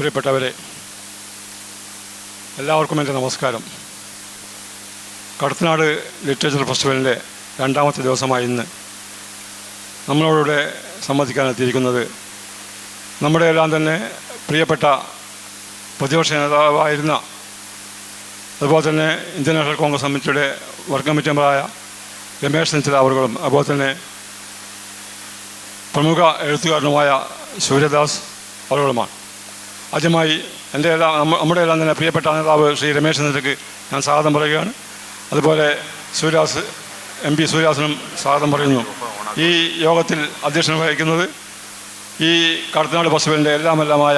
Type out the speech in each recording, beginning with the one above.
പ്രിയപ്പെട്ടവരെ, എല്ലാവർക്കും എൻ്റെ നമസ്കാരം. കടത്തനാട് ലിറ്ററേച്ചർ ഫെസ്റ്റിവലിൻ്റെ രണ്ടാമത്തെ ദിവസമായി ഇന്ന് നമ്മളോട് സംബന്ധിക്കാനെത്തിയിരിക്കുന്നത് നമ്മുടെ എല്ലാം തന്നെ പ്രിയപ്പെട്ട പ്രതിപക്ഷ നേതാവായിരുന്ന, അതുപോലെ തന്നെ ഇന്ത്യൻ നാഷണൽ കോൺഗ്രസ് കമ്മിറ്റിയുടെ വർക്ക് കമ്മിറ്റി മെമ്പറായ രമേശ് ചെന്നിത്തല അവர்களுം, അതുപോലെ തന്നെ പ്രമുഖ എഴുത്തുകാരനുമായ സൂര്യദാസ് അവர்களுമാണ്. ആദ്യമായി നമ്മുടെ എല്ലാം തന്നെ പ്രിയപ്പെട്ട നേതാവ് ശ്രീ രമേശ് ചെന്നിത്തലയ്ക്ക് ഞാൻ സ്വാഗതം പറയുകയാണ്. അതുപോലെ MP സൂര്യദാസിനും സ്വാഗതം പറയുന്നു. ഈ യോഗത്തിൽ അധ്യക്ഷത വഹിക്കുന്നത് ഈ കടത്തനാട് ഫെസ്റ്റിവലിൻ്റെ എല്ലാമായ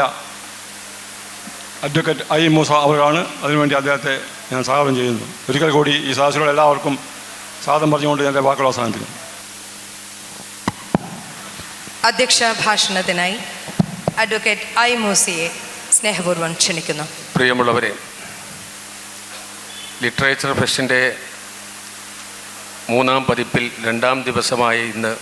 അഡ്വക്കേറ്റ് ഐ മൂസ അവരാണ്. അതിനുവേണ്ടി അദ്ദേഹത്തെ ഞാൻ സ്വാഗതം ചെയ്യുന്നു. ഒരിക്കൽ കൂടി ഈ സദസ്സിലുള്ള എല്ലാവർക്കും സ്വാഗതം പറഞ്ഞുകൊണ്ട് എൻ്റെ വാക്കുകൾ അവസാനിപ്പിക്കുന്നു. അധ്യക്ഷ ഭാഷണത്തിനായി അഡ്വക്കേറ്റ് ഐ മൂസയെ സ്നേഹപൂർവ്വം ക്ഷണിക്കുന്നു. പ്രിയമുള്ളവരെ, ലിറ്ററേച്ചർ ഫെസ്റ്റിൻ്റെ 3-ാം പതിപ്പിൽ 2-ാം ദിവസമായ ഇന്ന്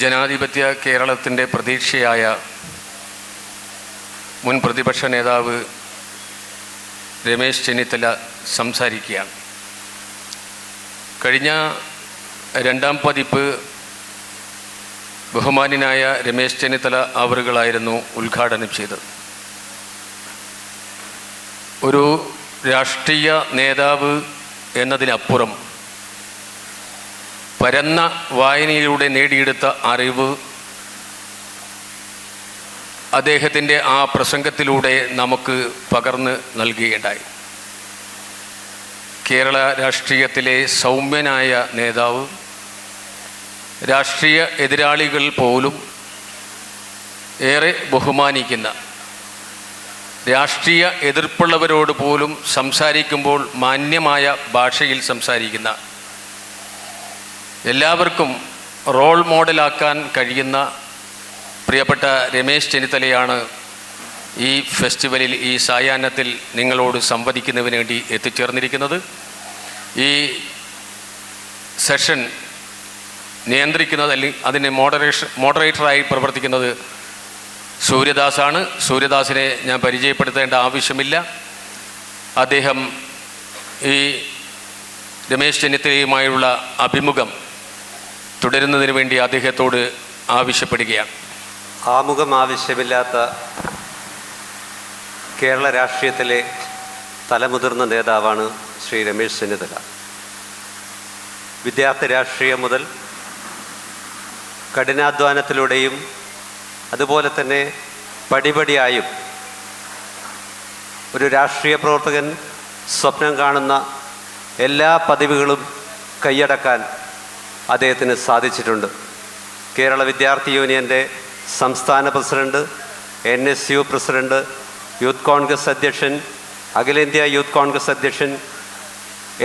ജനാധിപത്യ കേരളത്തിൻ്റെ പ്രതീക്ഷയായ മുൻ പ്രതിപക്ഷ നേതാവ് രമേശ് ചെന്നിത്തല സംസാരിക്കുകയാണ്. കഴിഞ്ഞ 2-ാം പതിപ്പ് ബഹുമാന്യനായ രമേശ് ചെന്നിത്തല അവറുകളായിരുന്നു ഉദ്ഘാടനം ചെയ്തത്. ഒരു രാഷ്ട്രീയ നേതാവ് എന്നതിനപ്പുറം പരന്ന വായനയിലൂടെ നേടിയെടുത്ത അറിവ് അദ്ദേഹത്തിൻ്റെ ആ പ്രസംഗത്തിലൂടെ നമുക്ക് പകർന്ന് നൽകുകയുണ്ടായി. കേരള രാഷ്ട്രീയത്തിലെ സൗമ്യനായ നേതാവ്, രാഷ്ട്രീയ എതിരാളികൾ പോലും ഏറെ ബഹുമാനിക്കുന്ന, രാഷ്ട്രീയ എതിർപ്പുള്ളവരോട് പോലും സംസാരിക്കുമ്പോൾ മാന്യമായ ഭാഷയിൽ സംസാരിക്കുന്ന, എല്ലാവർക്കും റോൾ മോഡലാക്കാൻ കഴിയുന്ന പ്രിയപ്പെട്ട രമേശ് ചെന്നിത്തലയാണ് ഈ ഫെസ്റ്റിവലിൽ, ഈ സായാഹ്നത്തിൽ നിങ്ങളോട് സംവദിക്കുന്നതിന് വേണ്ടി എത്തിച്ചേർന്നിരിക്കുന്നത്. ഈ സെഷൻ നിയന്ത്രിക്കുന്നത്, അല്ലെങ്കിൽ അതിന് മോഡറേറ്ററായി പ്രവർത്തിക്കുന്നത് സൂര്യദാസാണ്. സൂര്യദാസിനെ ഞാൻ പരിചയപ്പെടുത്തേണ്ട ആവശ്യമില്ല. അദ്ദേഹം ഈ രമേശ് ചെന്നിത്തലയുമായുള്ള അഭിമുഖം തുടരുന്നതിന് വേണ്ടി അദ്ദേഹത്തോട് ആവശ്യപ്പെടുകയാണ്. ആമുഖം ആവശ്യമില്ലാത്ത കേരള രാഷ്ട്രീയത്തിലെ തലമുതിർന്ന നേതാവാണ് ശ്രീ രമേശ് ചെന്നിത്തല. വിദ്യാർത്ഥി രാഷ്ട്രീയം മുതൽ കഠിനാധ്വാനത്തിലൂടെയും അതുപോലെ തന്നെ പടിപടിയായും ഒരു രാഷ്ട്രീയ പ്രവർത്തകൻ സ്വപ്നം കാണുന്ന എല്ലാ പദവികളും കൈയടക്കാൻ അദ്ദേഹത്തിന് സാധിച്ചിട്ടുണ്ട്. കേരള വിദ്യാർത്ഥി യൂണിയൻ്റെ സംസ്ഥാന president, NSU president, youth Congress അധ്യക്ഷൻ, അഖിലേന്ത്യാ യൂത്ത് കോൺഗ്രസ് അധ്യക്ഷൻ,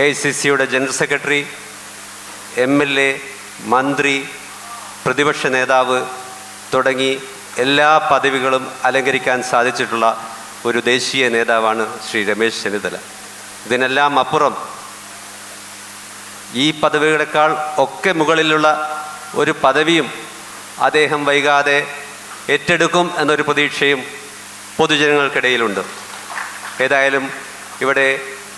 AICCയുടെ ജനറൽ സെക്രട്ടറി, MLA, മന്ത്രി, പ്രതിപക്ഷ നേതാവ് തുടങ്ങി എല്ലാ പദവികളും അലങ്കരിക്കാൻ സാധിച്ചിട്ടുള്ള ഒരു ദേശീയ നേതാവാണ് ശ്രീ രമേശ് ചെന്നിത്തല. ഇതിനെല്ലാം അപ്പുറം ഈ പദവികളെക്കാൾ ഒക്കെ മുകളിലുള്ള ഒരു പദവിയും അദ്ദേഹം വൈകാതെ ഏറ്റെടുക്കും എന്നൊരു പ്രതീക്ഷയും പൊതുജനങ്ങൾക്കിടയിലുണ്ട്. ഏതായാലും ഇവിടെ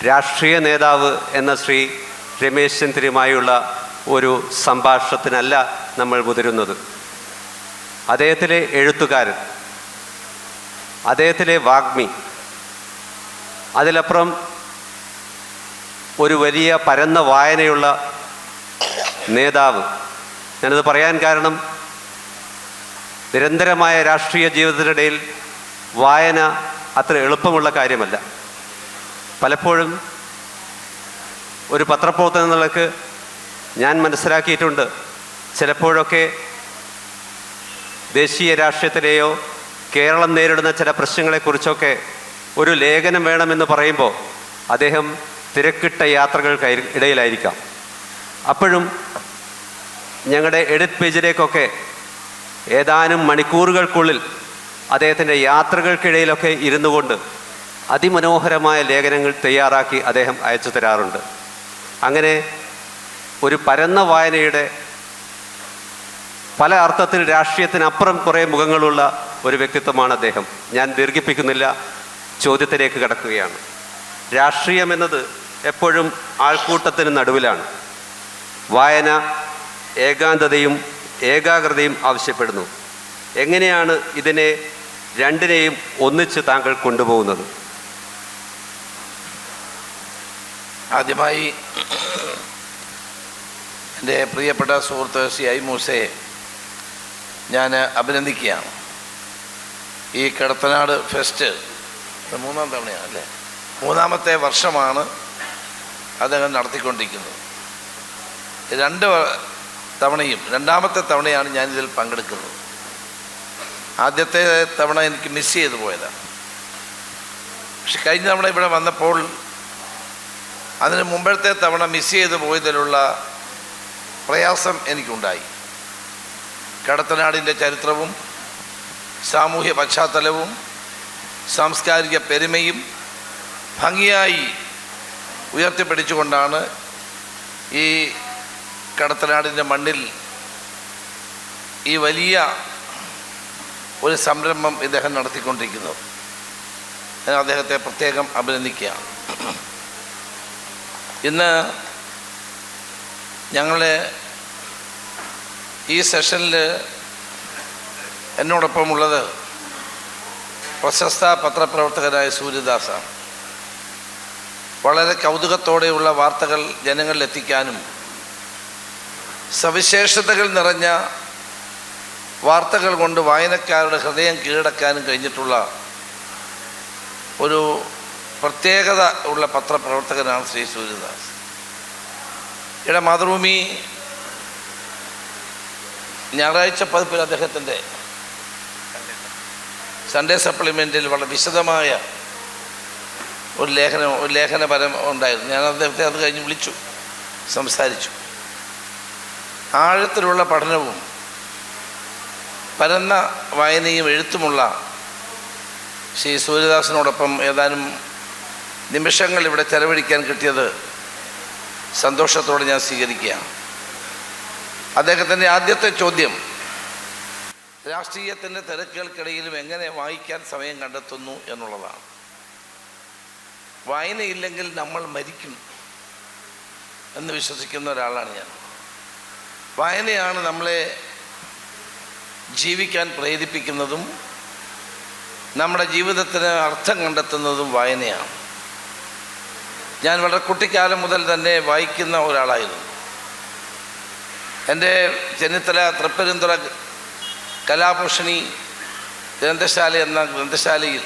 രാഷ്ട്രീയ നേതാവ് എന്ന ശ്രീ രമേശ് ചെന്നിത്തലയുമായുള്ള ഒരു സംഭാഷണത്തിനല്ല നമ്മൾ മുതിരുന്നത്. അദ്ദേഹത്തിലെ എഴുത്തുകാരൻ, അദ്ദേഹത്തിലെ വാഗ്മി, അതിലപ്പുറം ഒരു വലിയ പരന്ന വായനയുള്ള നേതാവ്. ഞാനത് പറയാൻ കാരണം, നിരന്തരമായ രാഷ്ട്രീയ ജീവിതത്തിനിടയിൽ വായന അത്ര എളുപ്പമുള്ള കാര്യമല്ല. പലപ്പോഴും ഒരു പത്രപ്രവർത്തനം എന്നുള്ളതൊക്കെ ഞാൻ മനസ്സിലാക്കിയിട്ടുണ്ട്, ചിലപ്പോഴൊക്കെ ദേശീയ രാഷ്ട്രീയത്തിലെയോ കേരളം നേരിടുന്ന ചില പ്രശ്നങ്ങളെക്കുറിച്ചൊക്കെ ഒരു ലേഖനം വേണമെന്ന് പറയുമ്പോൾ അദ്ദേഹം തിരക്കിട്ട യാത്രകൾക്ക് ഇടയിലായിരിക്കാം. അപ്പോഴും ഞങ്ങളുടെ എഡിറ്റ് പേജിലേക്കൊക്കെ ഏതാനും മണിക്കൂറുകൾക്കുള്ളിൽ അദ്ദേഹത്തിൻ്റെ യാത്രകൾക്കിടയിലൊക്കെ ഇരുന്നു കൊണ്ട് അതിമനോഹരമായ ലേഖനങ്ങൾ തയ്യാറാക്കി അദ്ദേഹം അയച്ചു തരാറുണ്ട്. അങ്ങനെ ഒരു പരന്ന വായനയുടെ പല അർത്ഥത്തിൽ രാഷ്ട്രീയത്തിനപ്പുറം കുറേ മുഖങ്ങളുള്ള ഒരു വ്യക്തിത്വമാണ് അദ്ദേഹം. ഞാൻ ദീർഘിപ്പിക്കുന്നില്ല, ചോദ്യത്തിലേക്ക് കടക്കുകയാണ്. രാഷ്ട്രീയം എന്നത് എപ്പോഴും ആൾക്കൂട്ടത്തിന് നടുവിലാണ്. വായന ഏകാന്തതയും ഏകാഗ്രതയും ആവശ്യപ്പെടുന്നു. എങ്ങനെയാണ് ഇതിനെ രണ്ടിനെയും ഒന്നിച്ച് താങ്കൾ കൊണ്ടുപോകുന്നത്? ആദ്യമായി എൻ്റെ പ്രിയപ്പെട്ട സുഹൃത്ത് ശ്രീ ഐ മൂസയെ ഞാൻ അഭിനന്ദിക്കുകയാണ്. ഈ കടത്തനാട് ഫെസ്റ്റ് 3-ാം തവണയാണ് അല്ലേ, 3-ാമത്തെ വർഷമാണ് അദ്ദേഹം നടത്തിക്കൊണ്ടിരിക്കുന്നത്. 2 തവണയും 2-ാമത്തെ തവണയാണ് ഞാനിതിൽ പങ്കെടുക്കുന്നത്. ആദ്യത്തെ തവണ എനിക്ക് മിസ് ചെയ്തു പോയതാണ്. പക്ഷെ കഴിഞ്ഞ തവണ ഇവിടെ വന്നപ്പോൾ അതിന് മുമ്പത്തെ തവണ മിസ് ചെയ്തു പോയതിലുള്ള പ്രയാസം എനിക്കുണ്ടായി. കടത്തനാടിൻ്റെ ചരിത്രവും സാമൂഹ്യ പശ്ചാത്തലവും സാംസ്കാരിക പെരുമയും ഭംഗിയായി ഉയർത്തിപ്പിടിച്ചുകൊണ്ടാണ് ഈ കടത്തനാടിൻ്റെ മണ്ണിൽ ഈ വലിയ ഒരു സംരംഭം ഇദ്ദേഹം നടത്തിക്കൊണ്ടിരിക്കുന്നത്. ഞാൻ അദ്ദേഹത്തെ പ്രത്യേകം അഭിനന്ദിക്കുകയാണ്. ഇന്ന് ഞങ്ങളെ ഈ സെഷനിൽ എന്നോടൊപ്പമുള്ളത് പ്രശസ്ത പത്രപ്രവർത്തകനായ സൂര്യദാസാണ്. വളരെ കൗതുകത്തോടെയുള്ള വാർത്തകൾ ജനങ്ങളിലെത്തിക്കാനും സവിശേഷതകൾ നിറഞ്ഞ വാർത്തകൾ കൊണ്ട് വായനക്കാരുടെ ഹൃദയം കീഴടക്കാനും കഴിഞ്ഞിട്ടുള്ള ഒരു പ്രത്യേകത ഉള്ള പത്രപ്രവർത്തകനാണ് ശ്രീ സൂര്യദാസ്. ഇവിടെ മാതൃഭൂമി ഞായറാഴ്ച പതിപ്പിൽ അദ്ദേഹത്തിൻ്റെ സൺഡേ സപ്ലിമെൻറ്റിൽ വളരെ വിശദമായ ഒരു ലേഖനപരം ഉണ്ടായിരുന്നു. ഞാൻ അദ്ദേഹത്തെ അത് കഴിഞ്ഞ് വിളിച്ചു, സംസാരിച്ചു. ആഴത്തിലുള്ള പഠനവും പരന്ന വായനയും എഴുത്തുമുള്ള ശ്രീ സൂര്യദാസിനോടൊപ്പം ഏതാനും നിമിഷങ്ങൾ ഇവിടെ ചെലവഴിക്കാൻ കിട്ടിയത് സന്തോഷത്തോടെ ഞാൻ സ്വീകരിക്കുകയാണ്. അദ്ദേഹത്തിൻ്റെ ആദ്യത്തെ ചോദ്യം രാഷ്ട്രീയത്തിൻ്റെ തിരക്കുകൾക്കിടയിലും എങ്ങനെ വായിക്കാൻ സമയം കണ്ടെത്തുന്നു എന്നുള്ളതാണ്. വായനയില്ലെങ്കിൽ നമ്മൾ മരിക്കും എന്ന് വിശ്വസിക്കുന്ന ഒരാളാണ് ഞാൻ. വായനയാണ് നമ്മളെ ജീവിക്കാൻ പ്രേരിപ്പിക്കുന്നതും നമ്മുടെ ജീവിതത്തിന് അർത്ഥം കണ്ടെത്തുന്നതും വായനയാണ്. ഞാൻ വളരെ കുട്ടിക്കാലം മുതൽ തന്നെ വായിക്കുന്ന ഒരാളായിരുന്നു. എൻ്റെ ചെന്നിത്തല തൃപ്പരുന്തുറ കലാഭൂഷണി ഗ്രന്ഥശാല എന്ന ഗ്രന്ഥശാലയിൽ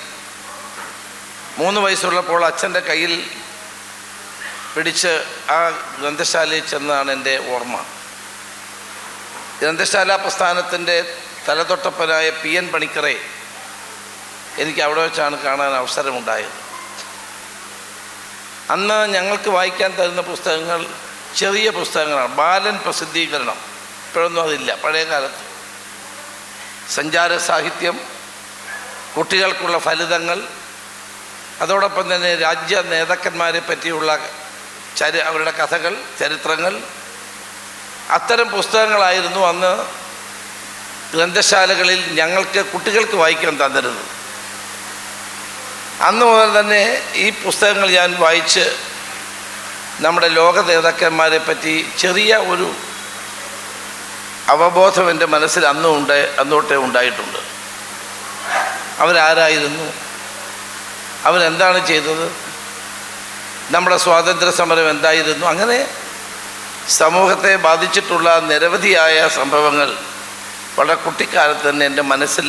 3 വയസ്സുള്ളപ്പോൾ അച്ഛൻ്റെ കയ്യിൽ പിടിച്ച് ആ ഗ്രന്ഥശാലയിൽ ചെന്നതാണ് എൻ്റെ ഓർമ്മ. ഗ്രന്ഥശാല പ്രസ്ഥാനത്തിൻ്റെ തലതൊട്ടപ്പനായ PN പണിക്കറെ എനിക്ക് അവിടെ വെച്ചാണ് കാണാൻ അവസരമുണ്ടായത്. അന്ന് ഞങ്ങൾക്ക് വായിക്കാൻ തരുന്ന പുസ്തകങ്ങൾ ചെറിയ പുസ്തകങ്ങളാണ്. ബാലൻ പ്രസിദ്ധീകരണം, ഇപ്പോഴൊന്നും അതില്ല, പഴയ കാലത്ത്. സഞ്ചാര സാഹിത്യം, കുട്ടികൾക്കുള്ള ഫലിതങ്ങൾ, അതോടൊപ്പം തന്നെ രാജ്യ നേതാക്കന്മാരെ പറ്റിയുള്ള അവരുടെ കഥകൾ, ചരിത്രങ്ങൾ, അത്തരം പുസ്തകങ്ങളായിരുന്നു അന്ന് ഗ്രന്ഥശാലകളിൽ ഞങ്ങൾക്ക് കുട്ടികൾക്ക് വായിക്കാൻ തന്നിരുന്നത്. അന്ന് മുതൽ തന്നെ ഈ പുസ്തകങ്ങൾ ഞാൻ വായിച്ച് നമ്മുടെ ലോക നേതാക്കന്മാരെ പറ്റി ചെറിയ ഒരു അവബോധം എൻ്റെ മനസ്സിൽ അന്നോട്ടേ ഉണ്ടായിട്ടുണ്ട്. അവരാരായിരുന്നു, അവരെന്താണ് ചെയ്തത്, നമ്മുടെ സ്വാതന്ത്ര്യ സമരം എന്തായിരുന്നു, അങ്ങനെ സമൂഹത്തെ ബാധിച്ചിട്ടുള്ള നിരവധിയായ സംഭവങ്ങൾ വളരെ കുട്ടിക്കാലത്ത് തന്നെ എൻ്റെ മനസ്സിൽ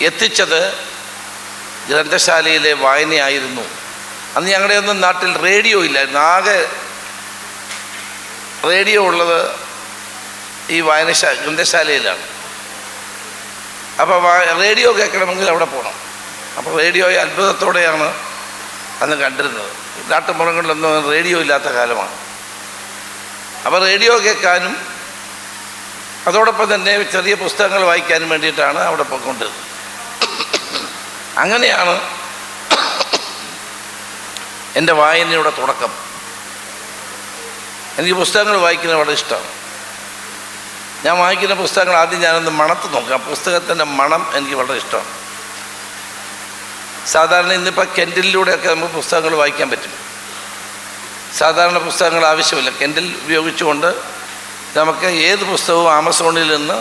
എത്തിച്ചത് ഗ്രന്ഥശാലയിലെ വായനയായിരുന്നു. അന്ന് ഞങ്ങളുടെ ഒന്നും നാട്ടിൽ റേഡിയോ ഇല്ലായിരുന്നു. ആകെ റേഡിയോ ഉള്ളത് ഈ ഗ്രന്ഥശാലയിലാണ്. അപ്പോൾ റേഡിയോ കേൾക്കണമെങ്കിൽ അവിടെ പോകണം. അപ്പോൾ റേഡിയോയെ അത്ഭുതത്തോടെയാണ് അന്ന് കണ്ടിരുന്നത്. നാട്ടുമ്പുറങ്ങളിലൊന്നും റേഡിയോ ഇല്ലാത്ത കാലമാണ്. അപ്പോൾ റേഡിയോ കേൾക്കാനും അതോടൊപ്പം തന്നെ ചെറിയ പുസ്തകങ്ങൾ വായിക്കാനും വേണ്ടിയിട്ടാണ് അവിടെ പോയിക്കൊണ്ടിരുന്നത്. അങ്ങനെയാണ് എൻ്റെ വായനയുടെ തുടക്കം. എനിക്ക് പുസ്തകങ്ങൾ വായിക്കുന്നത് വളരെ ഇഷ്ടമാണ്. ഞാൻ വായിക്കുന്ന പുസ്തകങ്ങൾ ആദ്യം ഞാനൊന്ന് മണത്ത് നോക്കാം. പുസ്തകത്തിൻ്റെ മണം എനിക്ക് വളരെ ഇഷ്ടമാണ്. സാധാരണ ഇന്നിപ്പോൾ കെൻഡിലൂടെയൊക്കെ നമുക്ക് പുസ്തകങ്ങൾ വായിക്കാൻ പറ്റും. സാധാരണ പുസ്തകങ്ങൾ ആവശ്യമില്ല. കെൻഡിൽ ഉപയോഗിച്ചുകൊണ്ട് നമുക്ക് ഏത് പുസ്തകവും ആമസോണിൽ നിന്ന്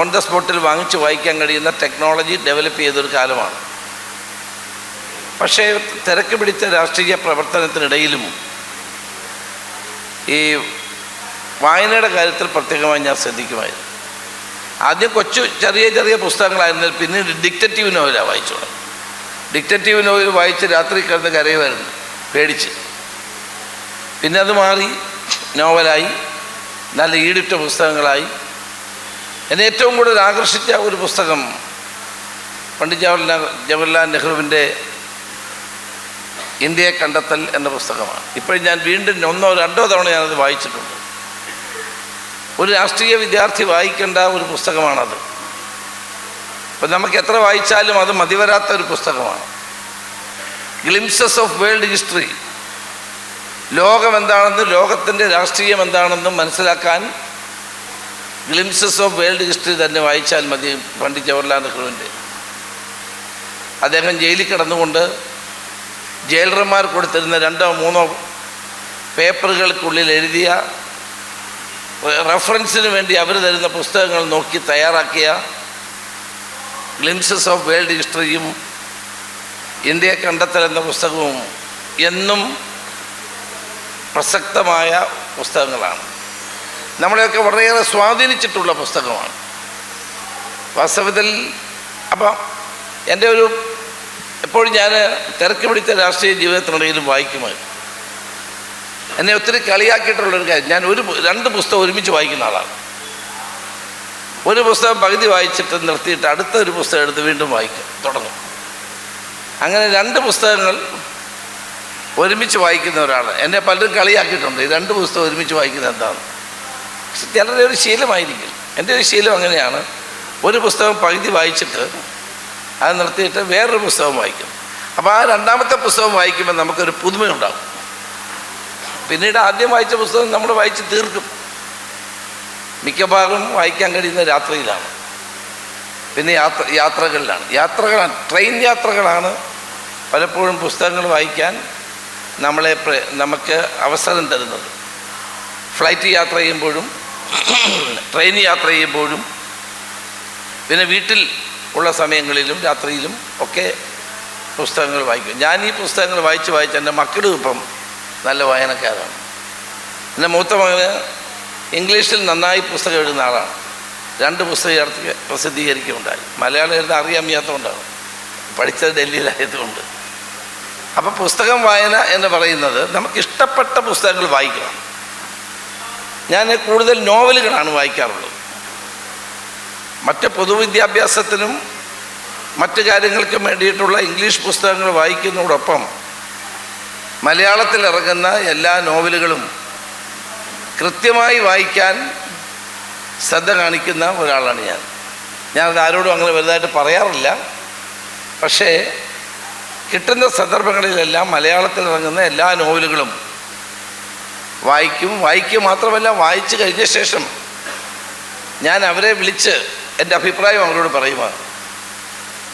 ഓൺ ദ സ്പോട്ടിൽ വാങ്ങിച്ച് വായിക്കാൻ കഴിയുന്ന ടെക്നോളജി ഡെവലപ്പ് ചെയ്തൊരു കാലമാണ്. പക്ഷേ തിരക്ക് പിടിച്ച രാഷ്ട്രീയ പ്രവർത്തനത്തിനിടയിലും ഈ വായനയുടെ കാര്യത്തിൽ പ്രത്യേകമായി ഞാൻ ശ്രദ്ധിക്കുമായിരുന്നു. ആദ്യം ചെറിയ ചെറിയ പുസ്തകങ്ങളായിരുന്നാൽ പിന്നീട് ഡിക്റ്റേറ്റീവ് നോവലാണ് വായിച്ചു തുടങ്ങി. ഡിക്റ്റേറ്റീവ് നോവൽ വായിച്ച് രാത്രി കിടന്ന് കരയുമായിരുന്നു പേടിച്ച്. പിന്നെ അത് മാറി നോവലായി, നല്ല ഈടിട്ട പുസ്തകങ്ങളായി. എന്നെ ഏറ്റവും കൂടുതൽ ആകർഷിച്ച ഒരു പുസ്തകം പണ്ഡിറ്റ് ജവഹർലാൽ നെഹ്റുവിൻ്റെ ഇന്ത്യയെ കണ്ടെത്തൽ എന്ന പുസ്തകമാണ്. ഇപ്പോഴും ഞാൻ വീണ്ടും 1-2 തവണ ഞാനത് വായിച്ചിട്ടുണ്ട്. ഒരു രാഷ്ട്രീയ വിദ്യാർത്ഥി വായിക്കേണ്ട ഒരു പുസ്തകമാണത്. അപ്പം നമുക്ക് എത്ര വായിച്ചാലും അത് മതിവരാത്ത ഒരു പുസ്തകമാണ്. ഗ്ലിംസസ് ഓഫ് വേൾഡ് ഹിസ്റ്ററി, ലോകം എന്താണെന്നും ലോകത്തിൻ്റെ രാഷ്ട്രീയം എന്താണെന്നും മനസ്സിലാക്കാൻ ഗ്ലിംസസ് ഓഫ് വേൾഡ് ഹിസ്റ്ററി തന്നെ വായിച്ചാൽ മതി. പണ്ഡിറ്റ് ജവഹർലാൽ നെഹ്റുവിൻ്റെ അദ്ദേഹം ജയിലിൽ കിടന്നുകൊണ്ട് ജയിലർമാർ കൊടുത്തിരുന്ന 2-3 പേപ്പറുകൾക്കുള്ളിൽ എഴുതിയ റെഫറൻസിന് വേണ്ടി അവർ തരുന്ന പുസ്തകങ്ങൾ നോക്കി തയ്യാറാക്കിയ ഗ്ലിംസസ് ഓഫ് വേൾഡ് ഹിസ്റ്ററിയും ഇന്ത്യയെ കണ്ടെത്തൽ എന്ന പുസ്തകവും എന്നും പ്രസക്തമായ പുസ്തകങ്ങളാണ്. നമ്മളെയൊക്കെ വളരെയേറെ സ്വാധീനിച്ചിട്ടുള്ള പുസ്തകമാണ് വാസ്തവത്തിൽ. അപ്പം എൻ്റെ എപ്പോഴും ഞാൻ തിരക്ക് പിടിച്ച രാഷ്ട്രീയ ജീവിതത്തിനിടയിലും വായിക്കുമായിരുന്നു. എന്നെ ഒത്തിരി കളിയാക്കിയിട്ടുള്ളൊരു കാര്യം, ഞാൻ 2 പുസ്തകം ഒരുമിച്ച് വായിക്കുന്ന ആളാണ്. ഒരു പുസ്തകം പകുതി വായിച്ചിട്ട് നിർത്തിയിട്ട് അടുത്ത ഒരു പുസ്തകം എടുത്ത് വീണ്ടും വായിക്കും തുടങ്ങും. അങ്ങനെ 2 പുസ്തകങ്ങൾ ഒരുമിച്ച് വായിക്കുന്ന ഒരാളാണ്. എന്നെ പലരും കളിയാക്കിയിട്ടുണ്ട്, ഈ 2 പുസ്തകം ഒരുമിച്ച് വായിക്കുന്നത് എന്താണ്. പക്ഷെ ചിലരുടെ ഒരു ശീലമായിരിക്കും. എൻ്റെ ഒരു ശീലം അങ്ങനെയാണ്. ഒരു പുസ്തകം പകുതി വായിച്ചിട്ട് അത് നിർത്തിയിട്ട് വേറൊരു പുസ്തകം വായിക്കും. അപ്പോൾ ആ 2ാമത്തെ പുസ്തകം വായിക്കുമ്പോൾ നമുക്കൊരു പുതുമയുണ്ടാകും. പിന്നീട് ആദ്യം വായിച്ച പുസ്തകം നമ്മൾ വായിച്ച് തീർക്കും. മിക്കഭാഗം വായിക്കാൻ കഴിയുന്ന രാത്രിയിലാണ്, പിന്നെ യാത്രകളാണ്. ട്രെയിൻ യാത്രകളാണ് പലപ്പോഴും പുസ്തകങ്ങൾ വായിക്കാൻ നമുക്ക് അവസരം തരുന്നത്. ഫ്ലൈറ്റ് യാത്ര ചെയ്യുമ്പോഴും ട്രെയിൻ യാത്ര ചെയ്യുമ്പോഴും പിന്നെ വീട്ടിൽ ഉള്ള സമയങ്ങളിലും രാത്രിയിലും ഒക്കെ പുസ്തകങ്ങൾ വായിക്കും. ഞാൻ ഈ പുസ്തകങ്ങൾ വായിച്ച് എൻ്റെ മക്കളും ഇപ്പം നല്ല വായനക്കാരാണ്. എൻ്റെ മൂത്ത മകന് ഇംഗ്ലീഷിൽ നന്നായി പുസ്തകം എഴുതുന്ന ആളാണ്. 2 പുസ്തകം പ്രസിദ്ധീകരിക്കുകയുണ്ടായി. മലയാളം എഴുതാൻ അറിയാൻ വയ്യാത്തതുകൊണ്ടാണ്, പഠിച്ചത് ഡൽഹിയിലായതുകൊണ്ട്. അപ്പോൾ പുസ്തകം വായന എന്ന് പറയുന്നത് നമുക്കിഷ്ടപ്പെട്ട പുസ്തകങ്ങൾ വായിക്കണം. ഞാൻ കൂടുതൽ നോവലുകളാണ് വായിക്കാറുള്ളത്. മറ്റ് പൊതുവിദ്യാഭ്യാസത്തിനും മറ്റു കാര്യങ്ങൾക്കും വേണ്ടിയിട്ടുള്ള ഇംഗ്ലീഷ് പുസ്തകങ്ങൾ വായിക്കുന്നതോടൊപ്പം മലയാളത്തിൽ ഇറങ്ങുന്ന എല്ലാ നോവലുകളും കൃത്യമായി വായിക്കാൻ ശ്രദ്ധ കാണിക്കുന്ന ഒരാളാണ് ഞാനത് ആരോടും അങ്ങനെ വലുതായിട്ട് പറയാറില്ല. പക്ഷേ കിട്ടുന്ന സന്ദർഭങ്ങളിലെല്ലാം മലയാളത്തിൽ ഇറങ്ങുന്ന എല്ലാ നോവലുകളും വായിക്കുക മാത്രമല്ല, വായിച്ചു കഴിഞ്ഞ ശേഷം ഞാൻ അവരെ വിളിച്ച് എൻ്റെ അഭിപ്രായം അവരോട് പറയുമാണ്.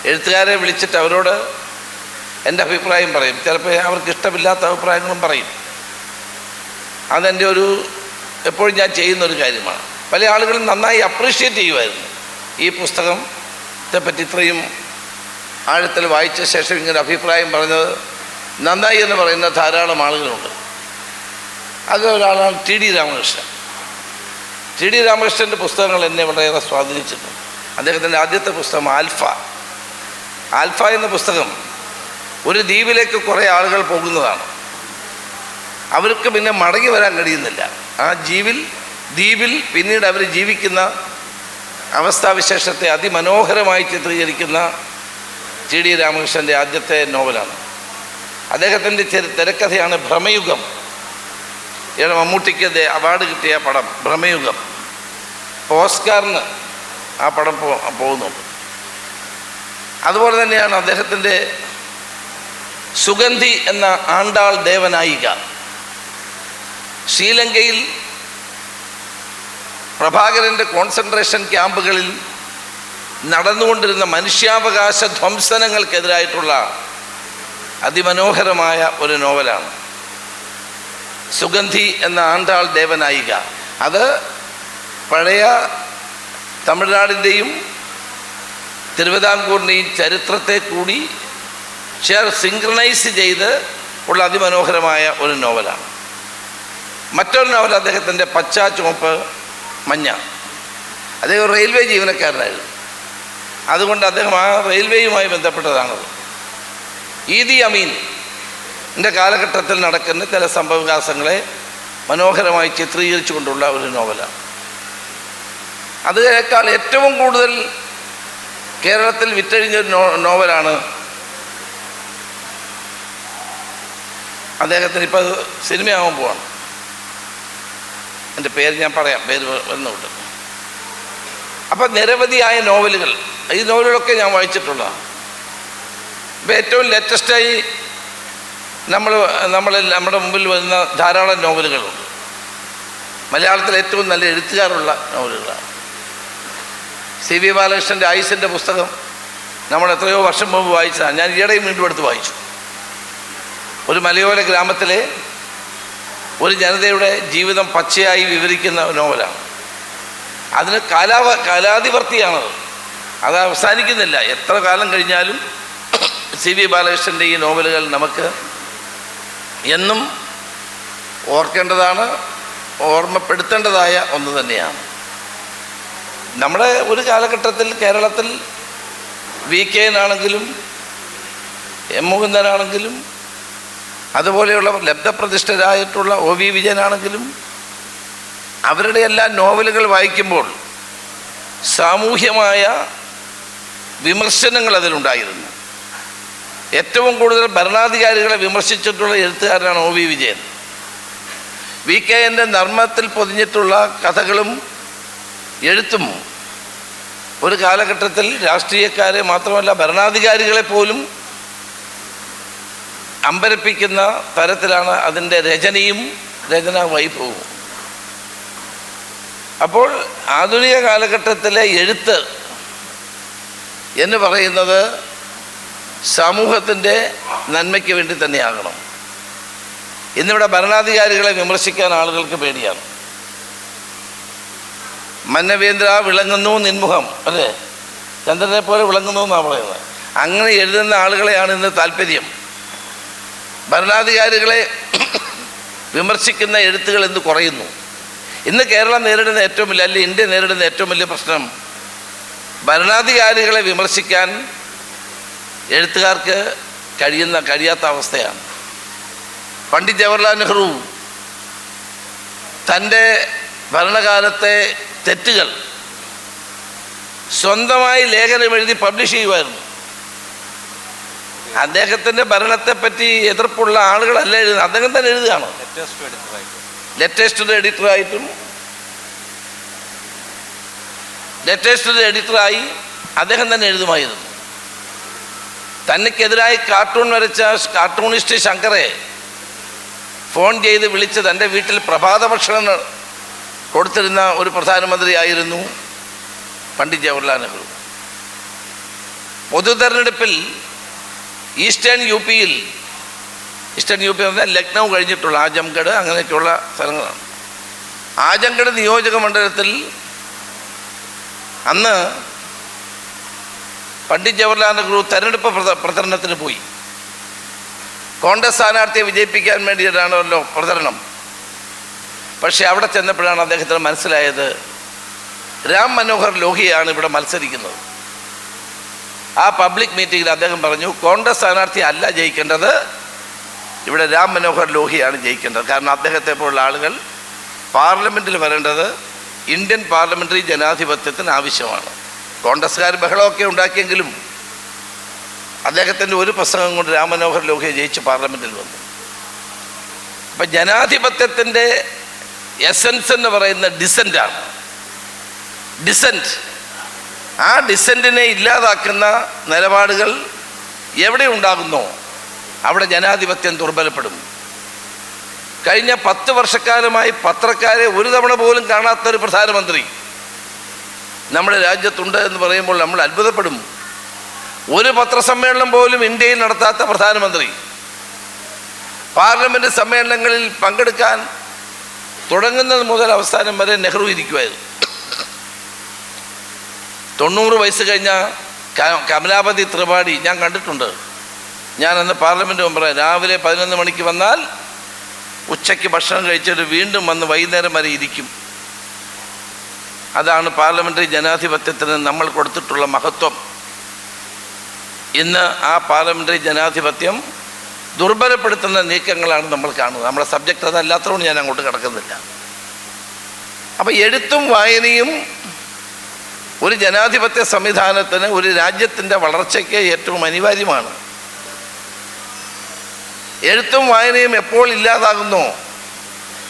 എഴുത്തുകാരെ വിളിച്ചിട്ട് അവരോട് എൻ്റെ അഭിപ്രായം പറയും. ചിലപ്പോൾ അവർക്ക് ഇഷ്ടമില്ലാത്ത അഭിപ്രായങ്ങളും പറയും. അതെൻ്റെ എപ്പോഴും ഞാൻ ചെയ്യുന്നൊരു കാര്യമാണ്. പല ആളുകളും നന്നായി അപ്രീഷിയേറ്റ് ചെയ്യുമായിരുന്നു. ഈ പുസ്തകത്തെപ്പറ്റി ഇത്രയും ആഴത്തിൽ വായിച്ച ശേഷം ഇങ്ങനെ അഭിപ്രായം പറഞ്ഞത് നന്നായി എന്ന് പറയുന്ന ധാരാളം ആളുകളുണ്ട്. അത് ഒരാളാണ് T D Ramakrishnan. T D രാമകൃഷ്ണൻ്റെ പുസ്തകങ്ങൾ എന്നെ വളരെയേറെ സ്വാധീനിച്ചിട്ടുണ്ട്. അദ്ദേഹത്തിൻ്റെ ആദ്യത്തെ പുസ്തകം ആൽഫ എന്ന പുസ്തകം ഒരു ദ്വീപിലേക്ക് കുറേ ആളുകൾ പോകുന്നതാണ്. അവർക്ക് പിന്നെ മടങ്ങി വരാൻ കഴിയുന്നില്ല. ആ ദ്വീപിൽ പിന്നീട് അവർ ജീവിക്കുന്ന അവസ്ഥാവിശേഷത്തെ അതിമനോഹരമായി ചിത്രീകരിക്കുന്ന ടി ഡി രാമകൃഷ്ണൻ്റെ ആദ്യത്തെ നോവലാണ്. അദ്ദേഹത്തിൻ്റെ തിരക്കഥയാണ് ഭ്രമയുഗം. മമ്മൂട്ടിക്ക് അവാർഡ് കിട്ടിയ പടം ഭ്രമയുഗം. ഓസ്കാറിന് ആ പടം പോകുന്നുണ്ട്. അതുപോലെ തന്നെയാണ് അദ്ദേഹത്തിൻ്റെ സുഗന്ധി എന്ന ആണ്ടാൾ ദേവനായിക. ശ്രീലങ്കയിൽ പ്രഭാകരൻ്റെ കോൺസെൻട്രേഷൻ ക്യാമ്പുകളിൽ നടന്നുകൊണ്ടിരുന്ന മനുഷ്യാവകാശ ധ്വംസനങ്ങൾക്കെതിരായിട്ടുള്ള അതിമനോഹരമായ ഒരു നോവലാണ് സുഗന്ധി എന്ന ആണ്ടാൾ ദേവനായിക. അത് പഴയ തമിഴ്നാടിൻ്റെയും തിരുവിതാംകൂറിൻ്റെയും ചരിത്രത്തെ കൂടി സിങ്ക്രണൈസ് ചെയ്ത് ഉള്ള അതിമനോഹരമായ ഒരു നോവലാണ്. മറ്റൊരു നോവൽ അദ്ദേഹത്തിൻ്റെ പച്ച, ചുവപ്പ്, മഞ്ഞ. അദ്ദേഹം റെയിൽവേ ജീവനക്കാരനായിരുന്നു. അതുകൊണ്ട് അദ്ദേഹം ആ റെയിൽവേയുമായി ബന്ധപ്പെട്ടതാണത്. ഈദി അമീൻ്റെ കാലഘട്ടത്തിൽ നടക്കുന്ന ചില സംഭവവികാസങ്ങളെ മനോഹരമായി ചിത്രീകരിച്ചു കൊണ്ടുള്ള ഒരു നോവലാണ്. അതിനേക്കാൾ ഏറ്റവും കൂടുതൽ കേരളത്തിൽ വിറ്റഴിഞ്ഞൊരു നോവലാണ് അദ്ദേഹത്തിന്. ഇപ്പോൾ സിനിമയാവാൻ പോവാണ്. എൻ്റെ പേര് ഞാൻ പറയാം, പേര് വന്നുകൊണ്ട്. അപ്പം നിരവധിയായ നോവലുകൾ, ഈ നോവലുകളൊക്കെ ഞാൻ വായിച്ചിട്ടുള്ളതാണ്. ഇപ്പം ഏറ്റവും ലേറ്റസ്റ്റായി നമ്മുടെ മുമ്പിൽ വരുന്ന ധാരാളം നോവലുകളുണ്ട്. മലയാളത്തിൽ ഏറ്റവും നല്ല എഴുത്തുകാരുള്ള നോവലുകളാണ്. സി വി ബാലകൃഷ്ണൻ്റെ ആയുസിൻ്റെ പുസ്തകം നമ്മൾ എത്രയോ വർഷം മുമ്പ് വായിച്ചതാണ്. ഞാൻ ഈയിടെയും വീണ്ടും എടുത്ത് വായിച്ചു. ഒരു മലയോര ഗ്രാമത്തിലെ ഒരു ജനതയുടെ ജീവിതം പച്ചയായി വിവരിക്കുന്ന നോവലാണ്. അതിന് കാലാതിവർത്തിയാണത്. അത് അവസാനിക്കുന്നില്ല. എത്ര കാലം കഴിഞ്ഞാലും സി വി ബാലകൃഷ്ണൻ്റെ ഈ നോവലുകൾ നമുക്ക് എന്നും ഓർക്കേണ്ടതാണ്, ഓർമ്മപ്പെടുത്തേണ്ടതായ ഒന്ന് തന്നെയാണ്. നമ്മുടെ ഒരു കാലഘട്ടത്തിൽ കേരളത്തിൽ വി കെ ആണെങ്കിലും എം മുകുന്ദനാണെങ്കിലും അതുപോലെയുള്ള ലബ്ധപ്രതിഷ്ഠരായിട്ടുള്ള ഒ വി വിജയനാണെങ്കിലും അവരുടെ എല്ലാ നോവലുകൾ വായിക്കുമ്പോൾ സാമൂഹ്യമായ വിമർശനങ്ങൾ അതിലുണ്ടായിരുന്നു. ഏറ്റവും കൂടുതൽ ഭരണാധികാരികളെ വിമർശിച്ചിട്ടുള്ള എഴുത്തുകാരനാണ് ഒ വി വിജയൻ. വി കെ എൻ്റെ നർമ്മത്തിൽ പൊതിഞ്ഞിട്ടുള്ള കഥകളും എഴുത്തും ഒരു കാലഘട്ടത്തിൽ രാഷ്ട്രീയക്കാരെ മാത്രമല്ല ഭരണാധികാരികളെ പോലും അമ്പരപ്പിക്കുന്ന തരത്തിലാണ് അതിൻ്റെ രചനാ വൈഭവവും. അപ്പോൾ ആധുനിക കാലഘട്ടത്തിലെ എഴുത്ത് എന്ന് പറയുന്നത് സമൂഹത്തിൻ്റെ നന്മയ്ക്ക് വേണ്ടി തന്നെയാകണം. ഇന്നിവിടെ ഭരണാധികാരികളെ വിമർശിക്കാൻ ആളുകൾക്ക് പേടിയാണ്. മന്നവേന്ദ്ര വിളങ്ങുന്നു നിൻമുഖം, അല്ലേ? ചന്ദ്രനെ പോലെ വിളങ്ങുന്നു എന്നാണ് പറയുന്നത്. അങ്ങനെ എഴുതുന്ന ആളുകളെയാണ് ഇന്ന് താല്പര്യം. ഭരണാധികാരികളെ വിമർശിക്കുന്ന എഴുത്തുകൾ ഇന്ന് കുറയുന്നു. ഇന്ന് കേരളം നേരിടുന്ന ഏറ്റവും വലിയ, അല്ലെങ്കിൽ ഇന്ത്യ നേരിടുന്ന ഏറ്റവും വലിയ പ്രശ്നം ഭരണാധികാരികളെ വിമർശിക്കാൻ എഴുത്തുകാർക്ക് കഴിയാത്ത അവസ്ഥയാണ്. പണ്ഡിറ്റ് ജവഹർലാൽ നെഹ്റു തൻ്റെ ഭരണകാലത്തെ തെറ്റുകൾ സ്വന്തമായി ലേഖനം എഴുതി പബ്ലിഷ് ചെയ്യുമായിരുന്നു. അദ്ദേഹത്തിൻ്റെ ഭരണത്തെപ്പറ്റി എതിർപ്പുള്ള ആളുകളല്ല എഴുതുന്നത്, അദ്ദേഹം തന്നെ എഴുതുകയാണ്. ലേറ്റസ്റ്റ് എഡിറ്ററായി അദ്ദേഹം തന്നെ എഴുതുമായിരുന്നു. തനിക്കെതിരായി കാർട്ടൂൺ വരച്ച കാർട്ടൂണിസ്റ്റ് ശങ്കറെ ഫോൺ ചെയ്ത് വിളിച്ച് തൻ്റെ വീട്ടിൽ പ്രഭാത ഭക്ഷണം കൊടുത്തിരുന്ന ഒരു പ്രധാനമന്ത്രിയായിരുന്നു പണ്ഡിറ്റ് ജവഹർലാൽ നെഹ്റു. പൊതു തെരഞ്ഞെടുപ്പിൽ ഈസ്റ്റേൺ യു പി എന്ന് പറഞ്ഞാൽ ലക്നൗ കഴിഞ്ഞിട്ടുള്ള ആജംഗഡ് അങ്ങനെയൊക്കെയുള്ള സ്ഥലങ്ങളാണ്. ആജംഗഡ് നിയോജക മണ്ഡലത്തിൽ അന്ന് പണ്ഡിറ്റ് ജവഹർലാൽ നെഹ്റു തെരഞ്ഞെടുപ്പ് പ്രചരണത്തിന് പോയി. കോൺഗ്രസ് സ്ഥാനാർത്ഥിയെ വിജയിപ്പിക്കാൻ വേണ്ടിയിട്ടാണല്ലോ പ്രചരണം. പക്ഷേ അവിടെ ചെന്നപ്പോഴാണ് അദ്ദേഹത്തിന് മനസ്സിലായത് രാം മനോഹർ ലോഹിയാണ് ഇവിടെ മത്സരിക്കുന്നത്. ആ പബ്ലിക് മീറ്റിങ്ങിൽ അദ്ദേഹം പറഞ്ഞു, കോൺഗ്രസ് സ്ഥാനാർത്ഥി അല്ല ജയിക്കേണ്ടത്, ഇവിടെ രാം മനോഹർ ലോഹിയാണ് ജയിക്കേണ്ടത്. കാരണം അദ്ദേഹത്തെ പോലുള്ള ആളുകൾ പാർലമെൻറ്റിൽ വരേണ്ടത് ഇന്ത്യൻ പാർലമെൻ്ററി ജനാധിപത്യത്തിന് ആവശ്യമാണ്. കോൺഗ്രസ്സുകാർ ബഹളമൊക്കെ ഉണ്ടാക്കിയെങ്കിലും അദ്ദേഹത്തിൻ്റെ ഒരു പ്രസംഗം കൊണ്ട് രാം മനോഹർ ലോഹിയെ ജയിച്ച് പാർലമെൻറ്റിൽ വന്നു. അപ്പം ജനാധിപത്യത്തിൻ്റെ എസൻസ് എന്ന് പറയുന്ന ഡിസെൻ്റാണ്. ആ ഡിസെൻറ്റിനെ ഇല്ലാതാക്കുന്ന നിലപാടുകൾ എവിടെ ഉണ്ടാകുന്നോ അവിടെ ജനാധിപത്യം ദുർബലപ്പെടും. കഴിഞ്ഞ 10 വർഷക്കാലമായി പത്രക്കാരെ ഒരു തവണ പോലും കാണാത്തൊരു പ്രധാനമന്ത്രി നമ്മുടെ രാജ്യത്തുണ്ട് എന്ന് പറയുമ്പോൾ നമ്മൾ അത്ഭുതപ്പെടും. ഒരു പത്രസമ്മേളനം പോലും ഇന്ത്യയിൽ നടത്താത്ത പ്രധാനമന്ത്രി, പാർലമെൻറ്റ് സമ്മേളനങ്ങളിൽ പങ്കെടുക്കാൻ തുടങ്ങുന്നത് മുതൽ അവസാനം വരെ നെഹ്റു ഇരിക്കുമായിരുന്നു. 90 വയസ്സ് കഴിഞ്ഞ കമലാപതി ത്രിപാഠി ഞാൻ കണ്ടിട്ടുണ്ട്. ഞാൻ അന്ന് പാർലമെൻറ്റ് മെമ്പറായി. രാവിലെ 11 മണിക്ക് വന്നാൽ ഉച്ചയ്ക്ക് ഭക്ഷണം കഴിച്ചിട്ട് വീണ്ടും വന്ന് വൈകുന്നേരം വരെ ഇരിക്കും. അതാണ് പാർലമെൻ്ററി ജനാധിപത്യത്തിന് നമ്മൾ കൊടുത്തിട്ടുള്ള മഹത്വം. ഇന്ന് ആ പാർലമെൻ്ററി ജനാധിപത്യം ദുർബലപ്പെടുത്തുന്ന നീക്കങ്ങളാണ് നമ്മൾ കാണുന്നത്. നമ്മുടെ സബ്ജക്റ്റ് അതല്ലാത്തതുകൊണ്ട് ഞാൻ അങ്ങോട്ട് കിടക്കുന്നില്ല. അപ്പോൾ എഴുത്തും വായനയും ഒരു ജനാധിപത്യ സംവിധാനത്തിന്, ഒരു രാജ്യത്തിൻ്റെ വളർച്ചയ്ക്ക് ഏറ്റവും അനിവാര്യമാണ്. എഴുത്തും വായനയും എപ്പോൾ ഇല്ലാതാകുന്നോ,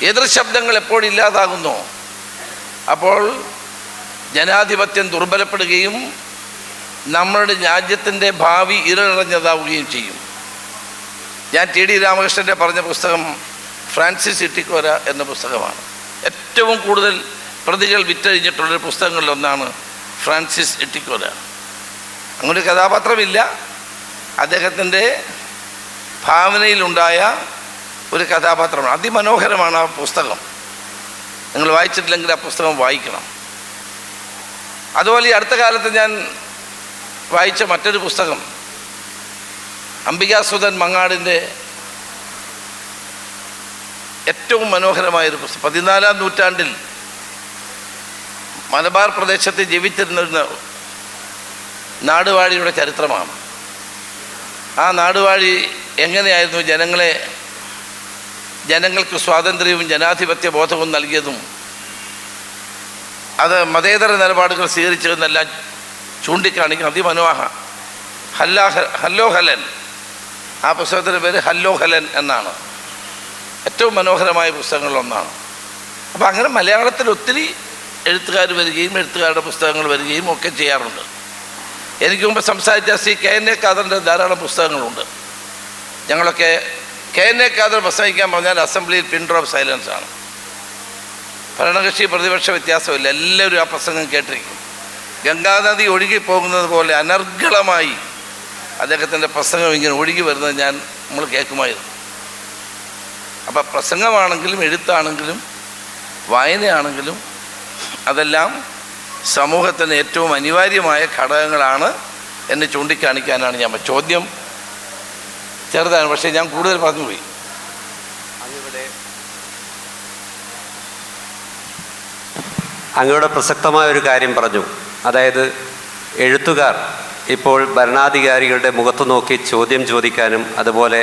എതിർ ശബ്ദങ്ങൾ എപ്പോൾ ഇല്ലാതാകുന്നോ, അപ്പോൾ ജനാധിപത്യം ദുർബലപ്പെടുകയും നമ്മളുടെ രാജ്യത്തിൻ്റെ ഭാവി ഇരുളടഞ്ഞതാവുകയും ചെയ്യും. ഞാൻ ടി ഡി രാമകൃഷ്ണൻ്റെ പറഞ്ഞ പുസ്തകം ഫ്രാൻസിസ് ഇട്ടിക്കോര എന്ന പുസ്തകമാണ്. ഏറ്റവും കൂടുതൽ പ്രതികൾ വിറ്റഴിഞ്ഞിട്ടുള്ളൊരു പുസ്തകങ്ങളിലൊന്നാണ് ഫ്രാൻസിസ് ഇട്ടിക്കോര. അങ്ങനെ കഥാപാത്രമില്ല, അദ്ദേഹത്തിൻ്റെ ഭാവനയിലുണ്ടായ ഒരു കഥാപാത്രമാണ്. അതിമനോഹരമാണ് ആ പുസ്തകം. നിങ്ങൾ വായിച്ചിട്ടില്ലെങ്കിൽ ആ പുസ്തകം വായിക്കണം. അതുപോലെ ഈ അടുത്ത കാലത്ത് ഞാൻ വായിച്ച മറ്റൊരു പുസ്തകം അംബികാസുധൻ മങ്ങാടിൻ്റെ ഏറ്റവും മനോഹരമായൊരു പുസ്തകം. 14-ാം നൂറ്റാണ്ടിൽ മലബാർ പ്രദേശത്ത് ജീവിച്ചിരുന്ന നാടുവാഴിയുടെ ചരിത്രമാണ്. ആ നാടുവാഴി എങ്ങനെയായിരുന്നു ജനങ്ങൾക്ക് സ്വാതന്ത്ര്യവും ജനാധിപത്യ ബോധവും നൽകിയതും അത് മതേതര നിലപാടുകൾ സ്വീകരിച്ചതെന്നെല്ലാം ചൂണ്ടിക്കാണിക്കും. ഹല്ലോ ഹലൻ, ആ പുസ്തകത്തിൻ്റെ പേര് ഹല്ലോ ഹലൻ എന്നാണ്. ഏറ്റവും മനോഹരമായ പുസ്തകങ്ങളിലൊന്നാണ്. അപ്പോൾ അങ്ങനെ മലയാളത്തിൽ ഒത്തിരി എഴുത്തുകാർ വരികയും എഴുത്തുകാരുടെ പുസ്തകങ്ങൾ വരികയും ഒക്കെ ചെയ്യാറുണ്ട്. എനിക്ക് മുമ്പ് സംസാരിച്ച KN ഖാദറിൻ്റെ ധാരാളം പുസ്തകങ്ങളുണ്ട്. ഞങ്ങളൊക്കെ KN ഖാദർ പ്രസംഗിക്കാൻ പറഞ്ഞാൽ അസംബ്ലിയിൽ പിൻ ഡ്രോപ്പ് സൈലൻസ് ആണ്. ഭരണകക്ഷി പ്രതിപക്ഷ വ്യത്യാസമില്ല, എല്ലാവരും ആ പ്രസംഗം കേട്ടിരിക്കും. ഗംഗാനദി ഒഴുകിപ്പോകുന്നത് പോലെ അനർഗളമായി അദ്ദേഹത്തിൻ്റെ പ്രസംഗം ഇങ്ങനെ ഒഴുകി വരുന്നത് നമ്മൾ കേൾക്കുമായിരുന്നു. അപ്പം പ്രസംഗമാണെങ്കിലും എഴുത്താണെങ്കിലും വായനയാണെങ്കിലും അതെല്ലാം സമൂഹത്തിന് ഏറ്റവും അനിവാര്യമായ ഘടകങ്ങളാണ് എന്ന് ചൂണ്ടിക്കാണിക്കാനാണ് ഞാൻ. ചോദ്യം ചെറുതാണ്, പക്ഷേ ഞാൻ കൂടുതൽ പറഞ്ഞുപോയി. അങ്ങയുടെ പ്രസക്തമായ ഒരു കാര്യം പറഞ്ഞു. അതായത് എഴുത്തുകാർ ഇപ്പോൾ ഭരണാധികാരികളുടെ മുഖത്ത് നോക്കി ചോദ്യം ചോദിക്കാനും അതുപോലെ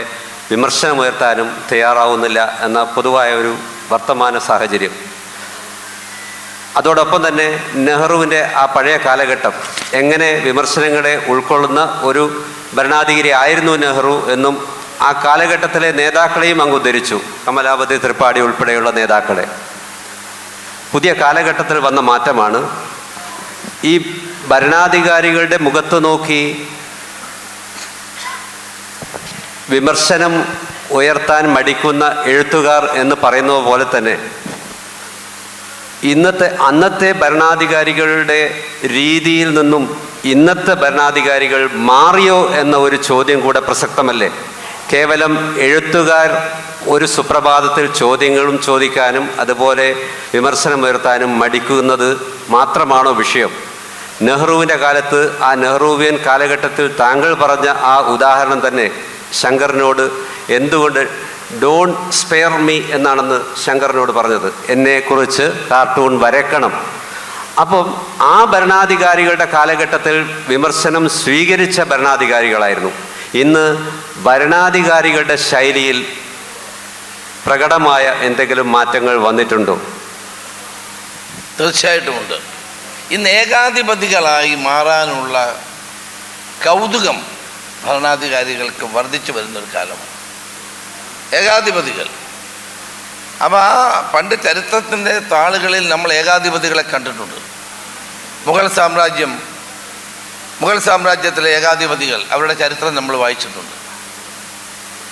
വിമർശനമുയർത്താനും തയ്യാറാവുന്നില്ല എന്ന പൊതുവായ ഒരു വർത്തമാന സാഹചര്യം. അതോടൊപ്പം തന്നെ നെഹ്റുവിൻ്റെ ആ പഴയ കാലഘട്ടം എങ്ങനെ വിമർശനങ്ങളെ ഉൾക്കൊള്ളുന്ന ഒരു ഭരണാധികാരി ആയിരുന്നു നെഹ്റു എന്നും ആ കാലഘട്ടത്തിലെ നേതാക്കളെയും അങ്ങ് ഉദ്ധരിച്ചു. കമലാപതി ത്രിപാഠി ഉൾപ്പെടെയുള്ള നേതാക്കളെ. പുതിയ കാലഘട്ടത്തിൽ വന്ന മാറ്റമാണ് ഈ ഭരണാധികാരികളുടെ മുഖത്ത് നോക്കി വിമർശനം ഉയർത്താൻ മടിക്കുന്ന എഴുത്തുകാർ എന്ന് പറയുന്നത് പോലെ തന്നെ അന്നത്തെ ഭരണാധികാരികളുടെ രീതിയിൽ നിന്നും ഇന്നത്തെ ഭരണാധികാരികൾ മാറിയോ എന്ന ഒരു ചോദ്യം കൂടെ പ്രസക്തമല്ലേ? കേവലം എഴുത്തുകാർ ഒരു സുപ്രഭാതത്തിൽ ചോദ്യങ്ങളും ചോദിക്കാനും അതുപോലെ വിമർശനമുയർത്താനും മടിക്കുന്നത് മാത്രമാണോ വിഷയം? നെഹ്റുവിൻ്റെ കാലത്ത്, ആ നെഹ്റുവിയൻ കാലഘട്ടത്തിൽ താങ്കൾ പറഞ്ഞ ആ ഉദാഹരണം തന്നെ ശങ്കറിനോട് എന്തുകൊണ്ട് ഡോണ്ട് സ്പെയർ മീ എന്നാണെന്ന് ശങ്കറിനോട് പറഞ്ഞത്, എന്നെക്കുറിച്ച് കാർട്ടൂൺ വരയ്ക്കണം. അപ്പം ആ ഭരണാധികാരികളുടെ കാലഘട്ടത്തിൽ വിമർശനം സ്വീകരിച്ച ഭരണാധികാരികളായിരുന്നു. ഇന്ന് ഭരണാധികാരികളുടെ ശൈലിയിൽ പ്രകടമായ എന്തെങ്കിലും മാറ്റങ്ങൾ വന്നിട്ടുണ്ടോ? തീർച്ചയായിട്ടുമുണ്ട്. ഇന്ന് ഏകാധിപതികളായി മാറാനുള്ള കൗതുകം ഭരണാധികാരികൾക്ക് വർദ്ധിച്ചു വരുന്നൊരു കാലമാണ്. ഏകാധിപതികൾ. അപ്പോൾ ആ പണ്ട് ചരിത്രത്തിൻ്റെ താളുകളിൽ നമ്മൾ ഏകാധിപതികളെ കണ്ടിട്ടുണ്ട്. മുഗൾ സാമ്രാജ്യത്തിലെ ഏകാധിപതികൾ, അവരുടെ ചരിത്രം നമ്മൾ വായിച്ചിട്ടുണ്ട്.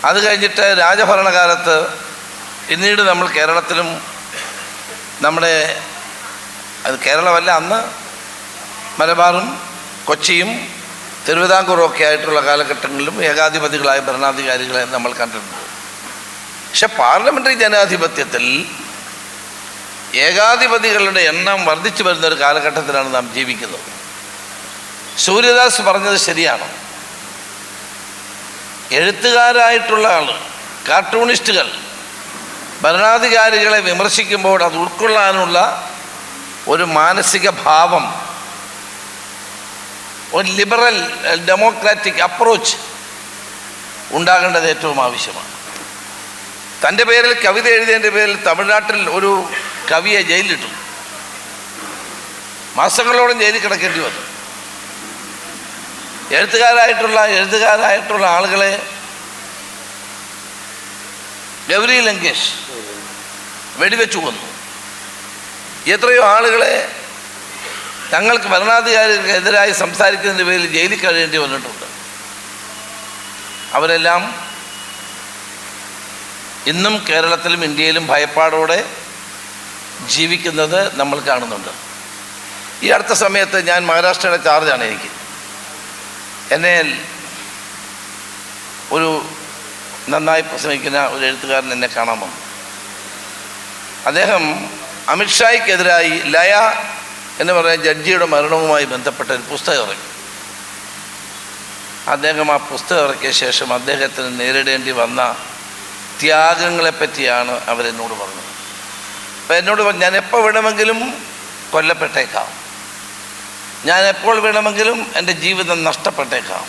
അത് കഴിഞ്ഞിട്ട് രാജഭരണകാലത്ത് പിന്നീട് നമ്മൾ കേരളത്തിലും നമ്മുടെ അത് കേരളമല്ല, അന്ന് മലബാറും കൊച്ചിയും തിരുവിതാംകൂറും ഒക്കെ ആയിട്ടുള്ള കാലഘട്ടങ്ങളിലും ഏകാധിപതികളായ ഭരണാധികാരികളെ നമ്മൾ കണ്ടിട്ടുണ്ട്. പക്ഷെ പാർലമെൻ്ററി ജനാധിപത്യത്തിൽ ഏകാധിപതികളുടെ എണ്ണം വർദ്ധിച്ചു വരുന്നൊരു കാലഘട്ടത്തിലാണ് നാം ജീവിക്കുന്നത്. സൂര്യദാസ് പറഞ്ഞത് ശരിയാണ്. എഴുത്തുകാരായിട്ടുള്ള ആൾ, കാർട്ടൂണിസ്റ്റുകൾ ഭരണാധികാരികളെ വിമർശിക്കുമ്പോൾ അത് ഉൾക്കൊള്ളാനുള്ള ഒരു മാനസിക ഭാവം, ഒരു ലിബറൽ ഡെമോക്രാറ്റിക് അപ്രോച്ച് ഉണ്ടാകേണ്ടത് ഏറ്റവും ആവശ്യമാണ്. തൻ്റെ പേരിൽ കവിത എഴുതിയതിൻ്റെ പേരിൽ തമിഴ്നാട്ടിൽ ഒരു കവിയെ ജയിലിലിട്ടു. മാസങ്ങളോളം ജയിലിൽ കിടക്കേണ്ടി വന്നു. എഴുത്തുകാരായിട്ടുള്ള ആളുകളെ ഗൗരി ലങ്കേഷ് വെടിവെച്ചു കൊന്നു. എത്രയോ ആളുകളെ തങ്ങൾക്ക് ഭരണാധികാരികൾക്കെതിരായി സംസാരിക്കുന്നതിൻ്റെ പേരിൽ ജയിലിൽ കഴിയേണ്ടി വന്നിട്ടുണ്ട്. അവരെല്ലാം ഇന്നും കേരളത്തിലും ഇന്ത്യയിലും ഭയപ്പാടോടെ ജീവിക്കുന്നത് നമ്മൾ കാണുന്നുണ്ട്. ഈ അടുത്ത സമയത്ത് ഞാൻ മഹാരാഷ്ട്രയുടെ ചാർജാണ് എനിക്ക്. എന്നെ ഒരു നന്നായി പ്രസംഗിക്കുന്ന ഒരു എഴുത്തുകാരൻ എന്നെ കാണാൻ വന്നു. അദ്ദേഹം അമിത്ഷായ്ക്കെതിരായി ലയ എന്ന് പറയുന്ന ജഡ്ജിയുടെ മരണവുമായി ബന്ധപ്പെട്ട ഒരു പുസ്തകം ഇറക്കി. അദ്ദേഹം ആ പുസ്തകം ഇറക്കിയ ശേഷം അദ്ദേഹത്തിന് നേരിടേണ്ടി വന്ന ത്യാഗങ്ങളെപ്പറ്റിയാണ് അവരെന്നോട് പറഞ്ഞത്. അപ്പോൾ എന്നോട് പറഞ്ഞു, ഞാൻ എപ്പോൾ വേണമെങ്കിലും കൊല്ലപ്പെട്ടേക്കാം, ഞാൻ എപ്പോൾ വേണമെങ്കിലും എൻ്റെ ജീവിതം നഷ്ടപ്പെട്ടേക്കാം,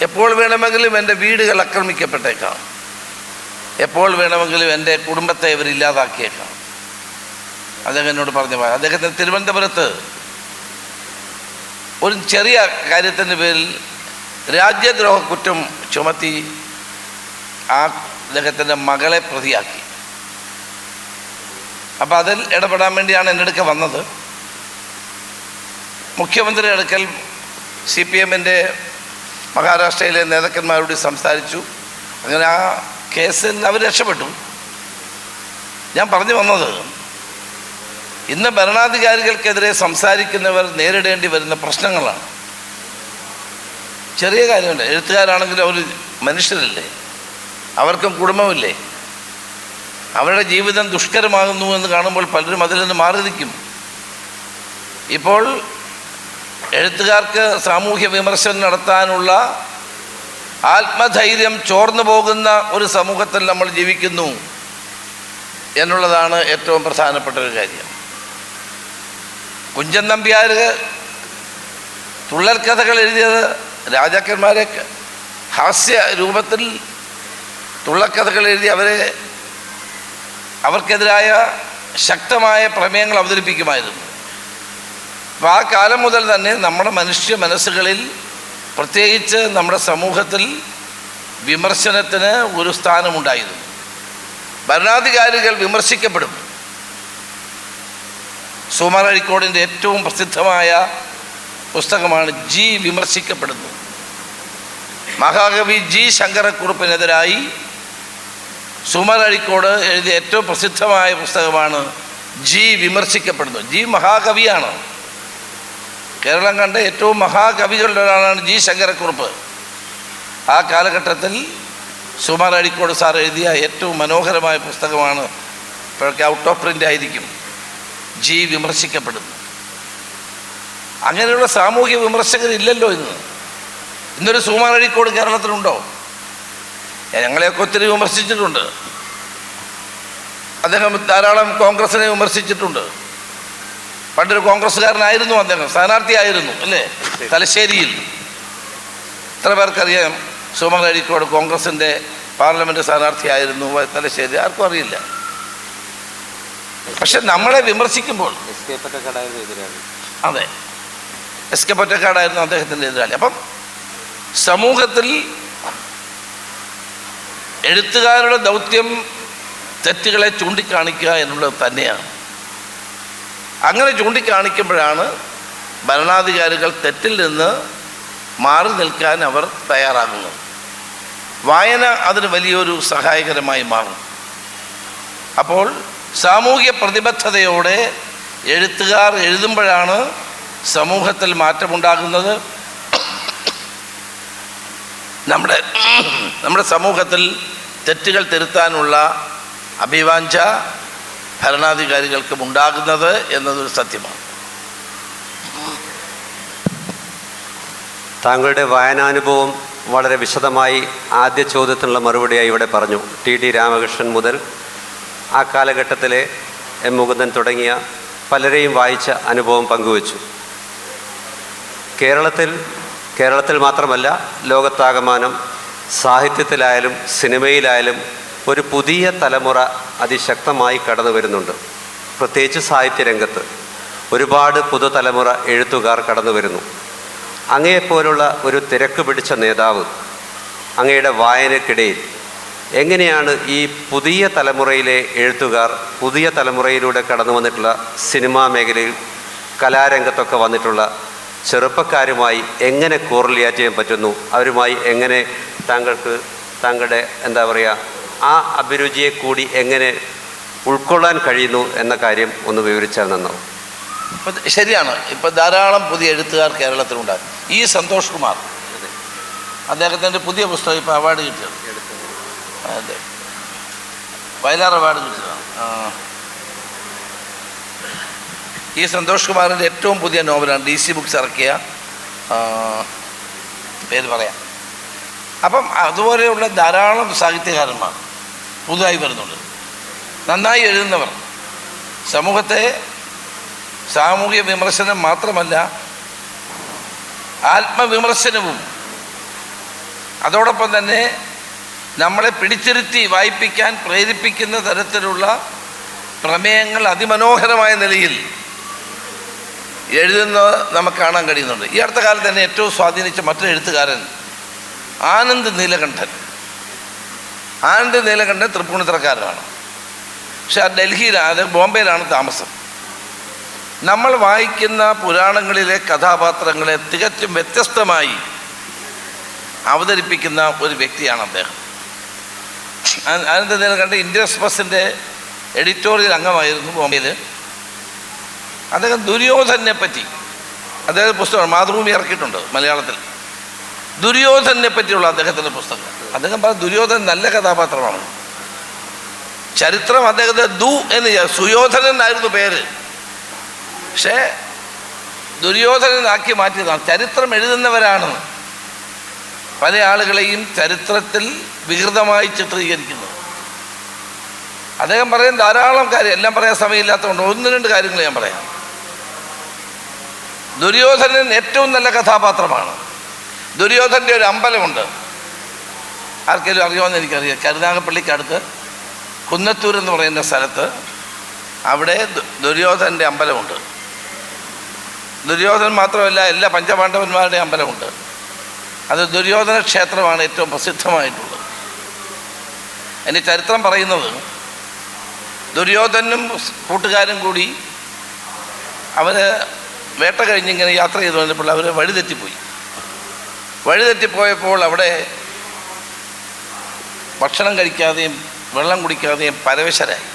എപ്പോൾ വേണമെങ്കിലും എൻ്റെ വീടുകൾ ആക്രമിക്കപ്പെട്ടേക്കാം, എപ്പോൾ വേണമെങ്കിലും എൻ്റെ കുടുംബത്തെ ഇവരില്ലാതാക്കിയേക്കാം. അദ്ദേഹം എന്നോട് പറഞ്ഞു. അദ്ദേഹത്തിന് തിരുവനന്തപുരത്ത് ഒരു ചെറിയ കാര്യത്തിൻ്റെ പേരിൽ രാജ്യദ്രോഹ കുറ്റം ചുമത്തി അദ്ദേഹത്തിൻ്റെ മകളെ പ്രതിയാക്കി. അപ്പോൾ അതിൽ ഇടപെടാൻ വേണ്ടിയാണ് എൻ്റെ അടുക്ക വന്നത്. മുഖ്യമന്ത്രി അടുക്കൽ CPMൻ്റെ മഹാരാഷ്ട്രയിലെ നേതാക്കന്മാരോട് സംസാരിച്ചു. അങ്ങനെ ആ കേസിൽ അവർ രക്ഷപ്പെട്ടു. ഞാൻ പറഞ്ഞു വന്നത്, ഇന്ന് ഭരണാധികാരികൾക്കെതിരെ സംസാരിക്കുന്നവർ നേരിടേണ്ടി വരുന്ന പ്രശ്നങ്ങളാണ്. ചെറിയ കാര്യമല്ല. എഴുത്തുകാരാണെങ്കിലും അവർ മനുഷ്യരല്ലേ, അവർക്കും കുടുംബമില്ലേ. അവരുടെ ജീവിതം ദുഷ്കരമാകുന്നു എന്ന് കാണുമ്പോൾ പലരും അതിൽ നിന്ന് മാറി നിൽക്കും. ഇപ്പോൾ എഴുത്തുകാർക്ക് സാമൂഹ്യ വിമർശനം നടത്താനുള്ള ആത്മധൈര്യം ചോർന്നു പോകുന്ന ഒരു സമൂഹത്തിൽ നമ്മൾ ജീവിക്കുന്നു എന്നുള്ളതാണ് ഏറ്റവും പ്രധാനപ്പെട്ട ഒരു കാര്യം. കുഞ്ചൻ നമ്പ്യാർ തുള്ളൽ കഥകൾ എഴുതിയത് രാജാക്കന്മാരെ ഹാസ്യ രൂപത്തിൽ തുള്ളക്കഥകൾ എഴുതി അവർക്കെതിരായ ശക്തമായ പ്രമേയങ്ങൾ അവതരിപ്പിക്കുമായിരുന്നു. അപ്പോൾ ആ കാലം മുതൽ തന്നെ നമ്മുടെ മനുഷ്യ മനസ്സുകളിൽ, പ്രത്യേകിച്ച് നമ്മുടെ സമൂഹത്തിൽ വിമർശനത്തിന് ഒരു സ്ഥാനമുണ്ടായിരുന്നു. ഭരണാധികാരികൾ വിമർശിക്കപ്പെടും. സുകുമാർ അഴീക്കോടിൻ്റെ ഏറ്റവും പ്രസിദ്ധമായ പുസ്തകമാണ് ജി വിമർശിക്കപ്പെടുന്നു. മഹാകവി ജി ശങ്കരക്കുറുപ്പിനെതിരായി സുകുമാർ അഴീക്കോട് എഴുതിയ ഏറ്റവും പ്രസിദ്ധമായ പുസ്തകമാണ് ജി വിമർശിക്കപ്പെടുന്നു. ജി മഹാകവിയാണ്. കേരളം കണ്ട ഏറ്റവും മഹാകവികളുടെ ഒരാളാണ് ജി ശങ്കരക്കുറുപ്പ്. ആ കാലഘട്ടത്തിൽ സുകുമാർ അഴീക്കോട് സാർ എഴുതിയ ഏറ്റവും മനോഹരമായ പുസ്തകമാണ്. ഇപ്പോഴൊക്കെ ഔട്ട് ഓഫ് പ്രിൻ്റ് ആയിരിക്കും. ജി വിമർശിക്കപ്പെടുന്നു. അങ്ങനെയുള്ള സാമൂഹ്യ വിമർശകരില്ലല്ലോ ഇന്നൊരു സുകുമാർ അഴീക്കോട് കേരളത്തിലുണ്ടോ? ഞങ്ങളെയൊക്കെ ഒത്തിരി വിമർശിച്ചിട്ടുണ്ട്. അദ്ദേഹം ധാരാളം കോൺഗ്രസിനെ വിമർശിച്ചിട്ടുണ്ട്. പണ്ടൊരു കോൺഗ്രസ്സുകാരനായിരുന്നു അദ്ദേഹം, സ്ഥാനാർത്ഥിയായിരുന്നു അല്ലേ, തലശ്ശേരിയിൽ. എത്ര പേർക്കറിയാം സുകുമാർ അഴീക്കോട് കോൺഗ്രസിൻ്റെ പാർലമെൻറ്റ് സ്ഥാനാർത്ഥിയായിരുന്നു തലശ്ശേരി? ആർക്കും അറിയില്ല. പക്ഷെ നമ്മളെ വിമർശിക്കുമ്പോൾ അതെ, SK പൊറ്റക്കാടായിരുന്നു അദ്ദേഹത്തിൻ്റെ എതിരാളി. അപ്പം സമൂഹത്തിൽ എഴുത്തുകാരുടെ ദൗത്യം തെറ്റുകളെ ചൂണ്ടിക്കാണിക്കുക എന്നുള്ളത് തന്നെയാണ്. അങ്ങനെ ചൂണ്ടിക്കാണിക്കുമ്പോഴാണ് ഭരണാധികാരികൾ തെറ്റിൽ നിന്ന് മാറി നിൽക്കാൻ അവർ തയ്യാറാകുന്നത്. വായന അതിന് വലിയൊരു സഹായകരമായി മാറും. അപ്പോൾ സാമൂഹ്യ പ്രതിബദ്ധതയോടെ എഴുത്തുകാർ എഴുതുമ്പോഴാണ് സമൂഹത്തിൽ മാറ്റമുണ്ടാകുന്നത്. നമ്മുടെ സമൂഹത്തിൽ തെറ്റുകൾ തിരുത്താനുള്ള അഭിവാഞ്ച ഭരണാധികാരികൾക്കും ഉണ്ടാകുന്നത് എന്നതൊരു സത്യമാണ്. താങ്കളുടെ വായനാനുഭവം വളരെ വിശദമായി ആദ്യ ചോദ്യത്തിനുള്ള മറുപടിയായി ഇവിടെ പറഞ്ഞു. ടി രാമകൃഷ്ണൻ മുതൽ ആ കാലഘട്ടത്തിലെ എം മുകുന്ദൻ തുടങ്ങിയ പലരെയും വായിച്ച അനുഭവം പങ്കുവച്ചു. കേരളത്തിൽ മാത്രമല്ല ലോകത്താകമാനം സാഹിത്യത്തിലായാലും സിനിമയിലായാലും ഒരു പുതിയ തലമുറ അതിശക്തമായി കടന്നു വരുന്നുണ്ട്. പ്രത്യേകിച്ച് സാഹിത്യരംഗത്ത് ഒരുപാട് പുതുതലമുറ എഴുത്തുകാർ കടന്നു വരുന്നു. അങ്ങയെപ്പോലുള്ള ഒരു തിരക്ക് പിടിച്ച നേതാവ് അങ്ങയുടെ വായനക്കിടയിൽ എങ്ങനെയാണ് ഈ പുതിയ തലമുറയിലെ എഴുത്തുകാർ, പുതിയ തലമുറയിലൂടെ കടന്നു വന്നിട്ടുള്ള സിനിമാ മേഖലയിൽ കലാരംഗത്തൊക്കെ വന്നിട്ടുള്ള ചെറുപ്പക്കാരുമായി എങ്ങനെ കോറിലേറ്റ് ചെയ്യാൻ പറ്റുന്നു? അവരുമായി എങ്ങനെ താങ്കളുടെ എന്താ പറയുക ആ അഭിരുചിയെ കൂടി എങ്ങനെ ഉൾക്കൊള്ളാൻ കഴിയുന്നു എന്ന കാര്യം ഒന്ന് വിവരിച്ചാൽ നന്നാവും. ഇപ്പം ശരിയാണ്. ഇപ്പം ധാരാളം പുതിയ എഴുത്തുകാർ കേരളത്തിലുണ്ടാകും. ഈ സന്തോഷ് കുമാർ, അദ്ദേഹത്തിൻ്റെ പുതിയ പുസ്തകം ഇപ്പോൾ അവാർഡ് കിട്ടിയത്, അതെ, വയലാർ അവാർഡ് കിട്ടിയതാണ്. ഈ സന്തോഷ് കുമാറിൻ്റെ ഏറ്റവും പുതിയ നോവലാണ് DC ബുക്സ് ഇറക്കിയ പേര് പറയാം. അപ്പം അതുപോലെയുള്ള ധാരാളം സാഹിത്യകാരന്മാർ പുതുതായി വരുന്നുണ്ട്. നന്നായി എഴുതുന്നവർ സമൂഹത്തെ സാമൂഹിക വിമർശനം മാത്രമല്ല ആത്മവിമർശനവും അതോടൊപ്പം തന്നെ നമ്മളെ പിടിച്ചിരുത്തി വായിപ്പിക്കാൻ പ്രേരിപ്പിക്കുന്ന തരത്തിലുള്ള പ്രമേയങ്ങൾ അതിമനോഹരമായ നിലയിൽ എഴുതുന്നത് നമുക്ക് കാണാൻ കഴിയുന്നുണ്ട്. ഈ അടുത്ത കാലത്ത് തന്നെ ഏറ്റവും സ്വാധീനിച്ച മറ്റൊരു എഴുത്തുകാരൻ ആനന്ദ് നീലകണ്ഠൻ. തൃപ്പൂണിത്തുറക്കാരനാണ്. പക്ഷെ ഡൽഹിയിലാണ്, ബോംബെയിലാണ് താമസം. നമ്മൾ വായിക്കുന്ന പുരാണങ്ങളിലെ കഥാപാത്രങ്ങളെ തികച്ചും വ്യത്യസ്തമായി അവതരിപ്പിക്കുന്ന ഒരു വ്യക്തിയാണ് അദ്ദേഹം. ആനന്ദ് നീലകണ്ഠൻ ഇന്ത്യൻ എക്സ്പ്രസിൻ്റെ എഡിറ്റോറിയൽ അംഗമായിരുന്നു ബോംബെയിൽ. അദ്ദേഹം ദുര്യോധനെ പറ്റി അദ്ദേഹത്തിൻ്റെ പുസ്തകം മാതൃഭൂമി ഇറക്കിയിട്ടുണ്ട് മലയാളത്തിൽ. ദുര്യോധനെ പറ്റിയുള്ള അദ്ദേഹത്തിൻ്റെ പുസ്തകം. അദ്ദേഹം പറഞ്ഞ ദുര്യോധനൻ നല്ല കഥാപാത്രമാണ്. ചരിത്രം അദ്ദേഹത്തെ സുയോധനൻ ആയിരുന്നു പേര്, പക്ഷേ ദുര്യോധനനാക്കി മാറ്റിയതാണ്. ചരിത്രം എഴുതുന്നവരാണ് പല ആളുകളെയും ചരിത്രത്തിൽ വികൃതമായി ചിത്രീകരിക്കുന്നത്. അദ്ദേഹം പറയും ധാരാളം കാര്യം, എല്ലാം പറയാൻ സമയമില്ലാത്തതുകൊണ്ട് 1-2 കാര്യങ്ങൾ ഞാൻ പറയാം. ദുര്യോധനൻ ഏറ്റവും നല്ല കഥാപാത്രമാണ്. ദുര്യോധൻ്റെ ഒരു അമ്പലമുണ്ട്, ആർക്കെങ്കിലും അറിയാമെന്ന് എനിക്കറിയാം. കരുനാഗപ്പള്ളിക്കടുത്ത് കുന്നത്തൂർ എന്ന് പറയുന്ന സ്ഥലത്ത് അവിടെ ദുര്യോധൻ്റെ അമ്പലമുണ്ട്. ദുര്യോധനൻ മാത്രമല്ല, എല്ലാ പഞ്ചപാണ്ഡവന്മാരുടെയും അമ്പലമുണ്ട്. അത് ദുര്യോധന ക്ഷേത്രമാണ് ഏറ്റവും പ്രസിദ്ധമായിട്ടുള്ളത്. അതിൻ്റെ ചരിത്രം പറയുന്നത് ദുര്യോധനും കൂട്ടുകാരും കൂടി അവർ വേട്ട കഴിഞ്ഞിങ്ങനെ യാത്ര ചെയ്തു വന്നപ്പോൾ അവർ വഴിതെറ്റിപ്പോയപ്പോൾ അവിടെ ഭക്ഷണം കഴിക്കാതെയും വെള്ളം കുടിക്കാതെയും പരവശരായി.